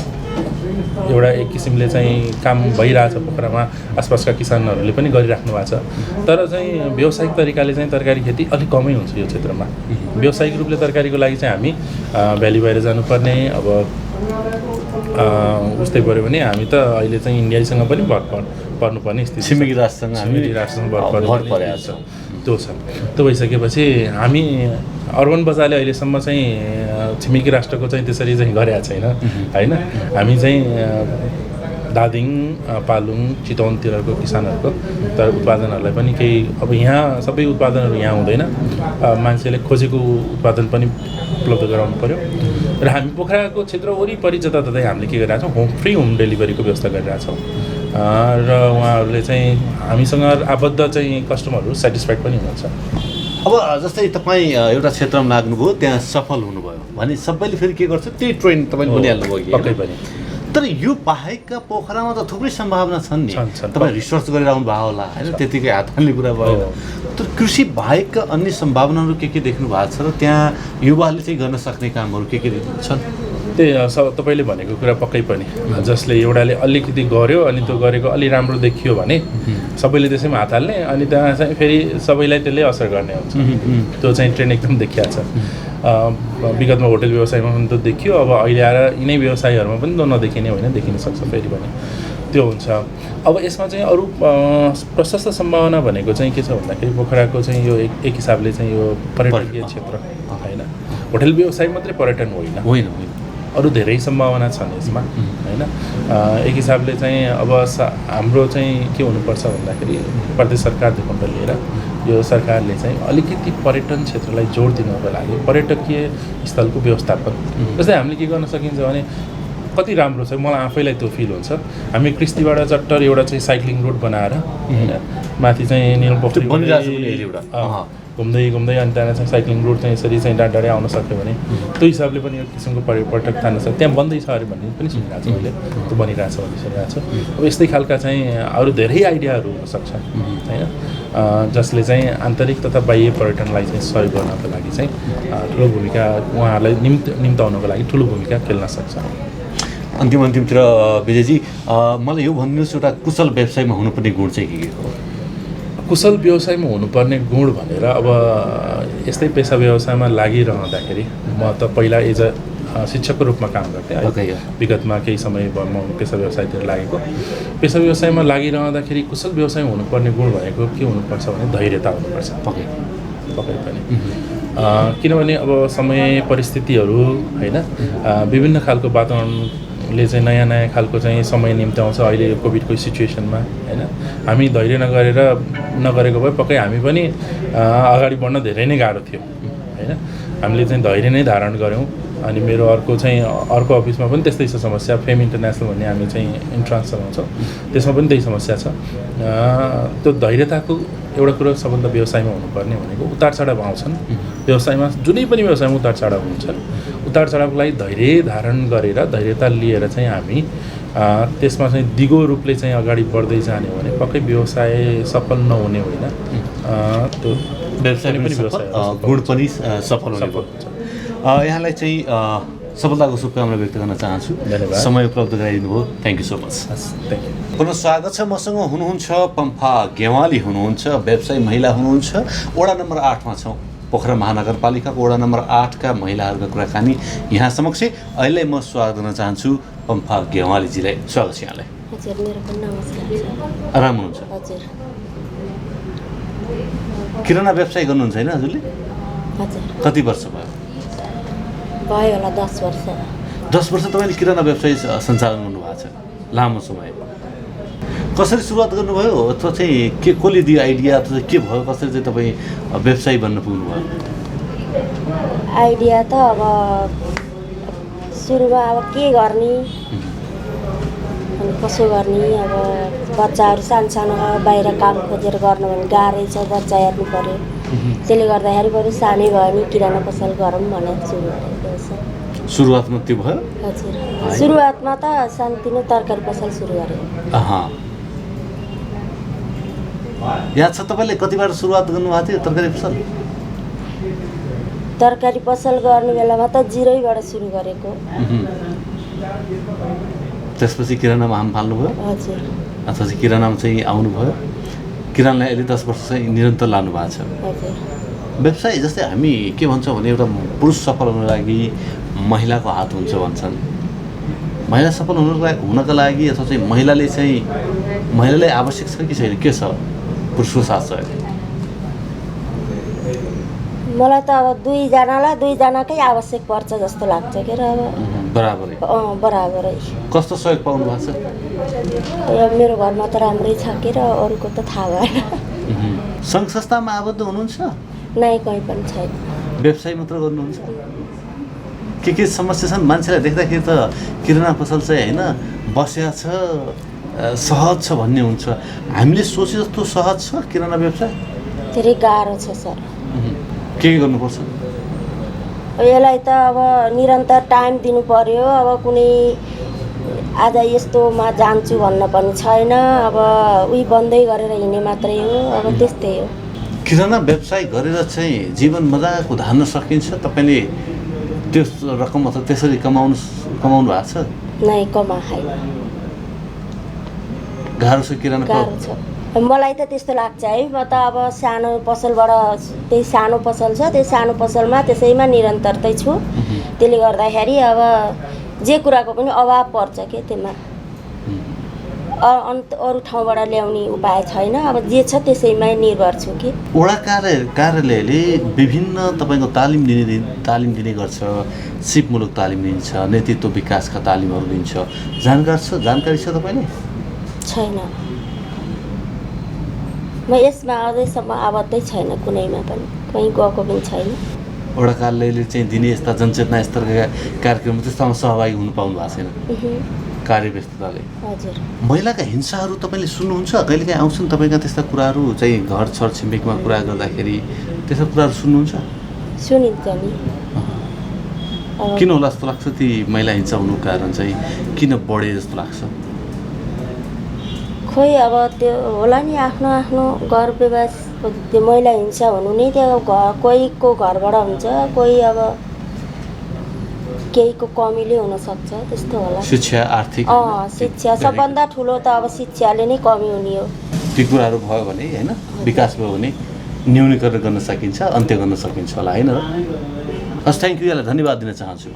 Speaker 17: एउटा एक किसिमले चाहिँ काम भइरहेछ पोखरामा। आसपासका किसानहरूले पनि गरिराख्नु भएको छ। तर चाहिँ व्यावसायिक तरिकाले चाहिँ तरकारी खेती अलिक कमै हुन्छ यो क्षेत्रमा। व्यावसायिक रूपले तरकारीको लागि चाहिँ हामी भ्याली बाहिर जानुपर्ने, अब उस्तै पऱ्यो भने हामी त अहिले चाहिँ इन्डियासँग पनि भर पर्नुपर्ने स्थिति,
Speaker 9: छिमेकी राष्ट्रसँग
Speaker 17: भर परेको छ। त्यो छ। त्यो भइसकेपछि हामी अर्बन बजारले अहिलेसम्म चाहिँ छिमेकी राष्ट्रको चाहिँ त्यसरी चाहिँ गरेका छैन होइन। हामी चाहिँ दादिङ, पालुङ, चितवनतिरको किसानहरूको तर उत्पादनहरूलाई पनि केही, अब यहाँ सबै उत्पादनहरू यहाँ हुँदैन, मान्छेले खोजेको उत्पादन पनि उपलब्ध गराउनु पऱ्यो। र हामी पोखराको क्षेत्र वरिपरि जताततै हामीले के गरिरहेछौँ, फ्री होम डेलिभरीको व्यवस्था गरिरहेछौँ। र उहाँहरूले चाहिँ हामीसँग आबद्ध चाहिँ कस्टमरहरू सेटिस्फाइड पनि हुनुहुन्छ।
Speaker 9: अब जस्तै तपाईँ एउटा क्षेत्रमा लाग्नुभयो, त्यहाँ सफल हुनुभयो भने सबैले फेरि के गर्छ, त्यही ट्रेन तपाईँले भनिहाल्नुभयो
Speaker 17: पक्कै पनि।
Speaker 9: तर यो बाहेकका पोखरामा त थुप्रै सम्भावना छन् नि। तपाईँ रिसर्च गरिरहनु भएको होला होइन, त्यतिकै हात हाल्ने कुरा भयो। तर कृषि बाहेकका अन्य सम्भावनाहरू के देख्नु भएको छ र त्यहाँ युवाले चाहिँ गर्न सक्ने कामहरू के छन्?
Speaker 17: त्यही तपाईँले भनेको कुरा पक्कै पनि, जसले एउटाले अलिकति गर्यो अनि त्यो गरेको अलि राम्रो देखियो भने सबैले त्यसैमा हात हाल्ने, अनि त्यहाँ चाहिँ फेरि सबैलाई त्यसले असर गर्ने हुन्छ। त्यो चाहिँ ट्रेन्ड एकदम देखिया छ। विगतमा होटल व्यवसायमा पनि त देखियो, अब अहिले आएर यिनै व्यवसायहरूमा पनि त नदेखिने होइन, देखिन सक्छ फेरि पनि त्यो हुन्छ। अब यसमा चाहिँ अरू प्रशस्त सम्भावना भनेको चाहिँ के छ भन्दाखेरि पोखराको चाहिँ यो एक हिसाबले चाहिँ यो पर्यटकीय क्षेत्र होइन, होटल व्यवसाय मात्रै पर्यटन होइन, अरू धेरै सम्भावना छन् यसमा होइन। एक हिसाबले चाहिँ अब हाम्रो चाहिँ के हुनुपर्छ भन्दाखेरि प्रदेश सरकारदेखि लिएर यो सरकारले चाहिँ अलिकति पर्यटन क्षेत्रलाई जोड दिनको लागि पर्यटकीय स्थलको व्यवस्थापन, जस्तै हामीले के गर्न सकिन्छ भने कति राम्रो छ, मलाई आफैलाई त्यो फिल हुन्छ। हामी क्रिस्तीबाट चट्टर एउटा चाहिँ साइक्लिङ रोड बनाएर होइन, माथि चाहिँ नीलपोखरी घुम्दै घुम्दै अनि त्यहाँबाट चाहिँ साइक्लिङ रोड चाहिँ यसरी चाहिँ डाँडै आउन सक्यो भने त्यो हिसाबले पनि एक किसिमको पर्यटक तान्न सक्छ। त्यहाँ बन्दैछ अरे भन्ने पनि सुनिरहेको छु मैले, त्यो बनिरहेछ भन्ने सुनिरहेको छु। अब यस्तै खालका चाहिँ अरू धेरै आइडियाहरू हुनसक्छ होइन, जसले चाहिँ आन्तरिक तथा बाह्य पर्यटनलाई चाहिँ सहयोग गर्नको लागि चाहिँ ठुलो भूमिका, उहाँहरूलाई निम्ताउनको लागि ठुलो भूमिका खेल्न सक्छ।
Speaker 9: अन्तिमतिर विजयजी मलाई यो भनिदिनुहोस्, एउटा कुशल व्यवसायमा हुनुपर्ने गुण चाहिँ के हो?
Speaker 17: कुशल व्यवसायमा हुनुपर्ने गुण भनेर अब यस्तै पेसा व्यवसायमा लागिरहँदाखेरि म त पहिला एज अ शिक्षकको रूपमा काम गर्थेँ। विगतमा केही समय भयो म पेसा व्यवसायतिर लागेको। पेसा व्यवसायमा लागिरहँदाखेरि कुशल व्यवसायमा हुनुपर्ने गुण भनेको के हुनुपर्छ भने धैर्यता हुनुपर्छ पक्कै पनि। किनभने अब समय परिस्थितिहरू होइन, विभिन्न खालको वातावरणले चाहिँ नयाँ नयाँ खालको चाहिँ समय निम्त्याउँछ। अहिले यो कोभिडको सिचुएसनमा होइन, हामी धैर्य नगरेको भए पक्कै हामी पनि अगाडि बढ्न धेरै नै गाह्रो थियो होइन। हामीले चाहिँ धैर्य नै धारण गऱ्यौँ। अनि मेरो अर्को अफिसमा पनि त्यस्तै छ समस्या, फेम इन्टरनेसनल भन्ने हामी चाहिँ इन्ट्रान्स चलाउँछौँ, त्यसमा पनि त्यही समस्या छ। त्यो धैर्यताको एउटा कुरो सबभन्दा व्यवसायमा हुनुपर्ने भनेको उतार चढाव आउँछन् व्यवसायमा, जुनै पनि व्यवसायमा उतार चढाव हुन्छन्। उतार चढावको लागि धैर्य धारण गरेर धैर्यता लिएर चाहिँ हामी त्यसमा चाहिँ दिगो रूपले चाहिँ अगाडि बढ्दै जाने हो भने पक्कै व्यवसाय सफल नहुने होइन, त्यो
Speaker 9: व्यवसाय पनि गुण पनि सफल हुन्छ। यहाँलाई चाहिँ सफलताको शुभकामना व्यक्त गर्न चाहन्छु। समय उपलब्ध गराइदिनु भयो, thank you so much.
Speaker 17: Thank you.
Speaker 9: पुनः स्वागत छ। मसँग हुनुहुन्छ पम्फा गेवाली हुनुहुन्छ, व्यवसायी महिला हुनुहुन्छ। वडा नम्बर 8मा छौँ, पोखरा महानगरपालिकाको वडा नम्बर 8का महिलाहरूका कुराकानी यहाँ समक्ष। अहिले म स्वागत गर्न चाहन्छु पम्फा गेवालीजीलाई। स्वागत छ यहाँलाई।
Speaker 10: हजुर मेरो पनि नमस्कार छ।
Speaker 9: आराम हुनुहुन्छ?
Speaker 10: हजुर
Speaker 9: किराना व्यवसाय गर्नुहुन्छ होइन हजुरले?
Speaker 10: हजुर
Speaker 9: कति वर्ष भयो?
Speaker 10: भयो होला 10 वर्ष।
Speaker 9: 10 वर्ष तपाईँले किराना व्यवसाय सञ्चालन गर्नुभएको छ, लामो समय। कसरी सुरुवात गर्नुभयो अथवा चाहिँ के कसले दियो आइडिया अथवा के भयो, कसरी चाहिँ तपाईँ व्यवसायी बन्न पुग्नुभयो?
Speaker 10: आइडिया त अब सुरुमा अब के गर्ने अनि कसो गर्ने, अब बच्चाहरू सानो बाहिर काम खोजेर गर्नु भने गाह्रै छ, बच्चा हेर्नु पऱ्यो। त्यसले गर्दाखेरि बरु सानै भयो भने किराना पसल गरौँ भनेर सुरु गरेको छ।
Speaker 9: सुरुवातमा त्यो भयो?
Speaker 10: हजुर सुरुवातमा त सानोतिनो तरकारी पसल सुरु गरेँ।
Speaker 9: याद छ तपाईँले कतिबाट सुरुवात गर्नुभएको थियो तरकारी पसल?
Speaker 10: तरकारी पसल गर्ने बेलामा त जिरोबाट सुरु गरेको।
Speaker 9: त्यसपछि किरानामा हाम फाल्नुभयो?
Speaker 10: हजुर
Speaker 9: अथवा चाहिँ किरानामा चाहिँ आउनुभयो? किरानालाई अहिले 10 वर्ष चाहिँ निरन्तर लानु भएको छ।
Speaker 10: हजुर
Speaker 9: व्यवसाय जस्तै हामी के भन्छौँ भने एउटा पुरुष सफल हुनको लागि महिलाको हात हुन्छ भन्छन्। महिला सफल हुनका लागि अथवा चाहिँ महिलालाई आवश्यक छ कि छैन, के छ पुरुषको साथ सहयोग?
Speaker 10: मलाई त अब दुईजनाकै आवश्यक पर्छ जस्तो लाग्छ के र अब
Speaker 9: बराबरै
Speaker 10: बराबरै।
Speaker 9: कस्तो सहयोग पाउनु भएको छ?
Speaker 10: मेरो घरमा त राम्रै छ के र अरूको त थाहा भएन।
Speaker 9: सङ्घ संस्थामा आबद्ध हुनुहुन्छ?
Speaker 10: नै कहीँ पनि छैन।
Speaker 9: व्यवसाय मात्र गर्नुहुन्छ? के समस्या छन्? मान्छेलाई देख्दाखेरि त किराना पसल चाहिँ होइन बस्या छ, सहज छ भन्ने हुन्छ। हामीले सोचे जस्तो सहज छ किराना व्यवसाय?
Speaker 10: धेरै गाह्रो छ सर।
Speaker 9: के गर्नुपर्छ?
Speaker 10: यसलाई त अब निरन्तर टाइम दिनु पर्यो। अब कुनै आज यस्तोमा जान्छु भन्न पनि छैन। अब उही बन्दै गरेर हिँड्ने मात्रै हो। अब त्यस्तै हो।
Speaker 9: किराना व्यवसाय गरेर चाहिँ जीवन मजाको धान्न सकिन्छ? तपाईँले त्यो रकम अथवा त्यसरी कमाउनु भएको छ?
Speaker 10: नै कमाएन।
Speaker 9: गाह्रो छ किराना?
Speaker 10: गाह्रो छ मलाई त त्यस्तो लाग्छ है। म त अब सानो पसलबाट त्यही सानो पसल छ, त्यही सानो पसलमा त्यसैमा निरन्तरतै छु। त्यसले गर्दाखेरि अब जे कुराको पनि अभाव पर्छ के त्यसमा। अरू ठाउँबाट ल्याउने उपाय छैन। अब जे छ त्यसैमा निर्भर छु कि।
Speaker 9: वडा कार्यालयले विभिन्न तपाईँको तालिम दिने गर्छ, सिपमूलक तालिम दिन्छ, नेतृत्व विकासका तालिमहरू दिन्छ। जानकारी छ तपाईँले?
Speaker 10: छैन। म यसमा अझैसम्म आबद्धै छैन कुनैमा पनि, कहीँ गएको पनि छैन।
Speaker 9: वडा कार्यालयले चाहिँ दिने यस्ता जनचेतना स्तरका कार्यक्रम त्यस्तामा सहभागी हुनु पाउनु भएको छैन कार्यव्यस्तताले?
Speaker 10: हजुर।
Speaker 9: महिलाका हिंसाहरू तपाईँले सुन्नुहुन्छ? कहिलेकाहीँ आउँछन् तपाईँका त्यस्ता कुराहरू चाहिँ घर छरछिमेकमा कुरा गर्दाखेरि त्यस्ता कुराहरू सुन्नुहुन्छ?
Speaker 10: सुनिन्छ नि।
Speaker 9: किन होला जस्तो लाग्छ ती महिला हिंसा हुनुको कारण चाहिँ किन बढे जस्तो लाग्छ?
Speaker 10: खोइ अब त्यो होला नि आफ्नो घर व्यवहार। त्यो महिला हिंसा हुनु नै त्यो कोहीको घरबाट हुन्छ, कोही अब केहीको कमीले हुनसक्छ, त्यस्तो होला।
Speaker 9: शिक्षा आर्थिक
Speaker 10: शिक्षा सबभन्दा ठुलो त अब शिक्षाले नै कमी हुने हो।
Speaker 9: ती कुराहरू भयो भने होइन विकास भयो भने न्यूनीकरण गर्न सकिन्छ, अन्त्य गर्न सकिन्छ होला होइन र? हस् थ्याङ्क यू। यहाँलाई धन्यवाद दिन चाहन्छु।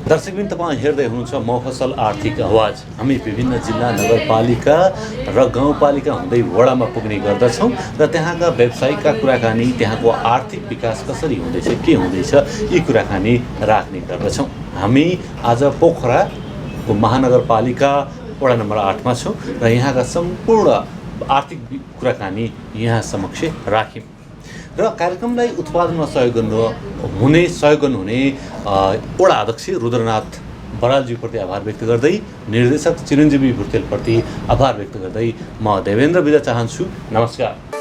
Speaker 9: दर्शकबिन तपाईँ हेर्दै हुनुहुन्छ मफसल आर्थिक आवाज। हामी विभिन्न जिल्ला नगरपालिका र गाउँपालिका हुँदै वडामा पुग्ने गर्दछौँ र त्यहाँका व्यवसायिकका कुराकानी, त्यहाँको आर्थिक विकास कसरी हुँदैछ, के हुँदैछ, यी कुराकानी राख्ने गर्दछौँ। हामी आज पोखराको महानगरपालिका वडा नम्बर 8 मा छौँ र यहाँका सम्पूर्ण आर्थिक कुराकानी यहाँ समक्ष राख्यौँ र कार्यक्रमलाई उत्पादनमा सहयोग गर्नुहुने वडा अध्यक्ष रुद्रनाथ बरालज्यूप्रति आभार व्यक्त गर्दै, निर्देशक चिरञ्जीवी भुर्तेलप्रति आभार व्यक्त गर्दै म देवेन्द्र बिदा चाहन्छु। नमस्कार।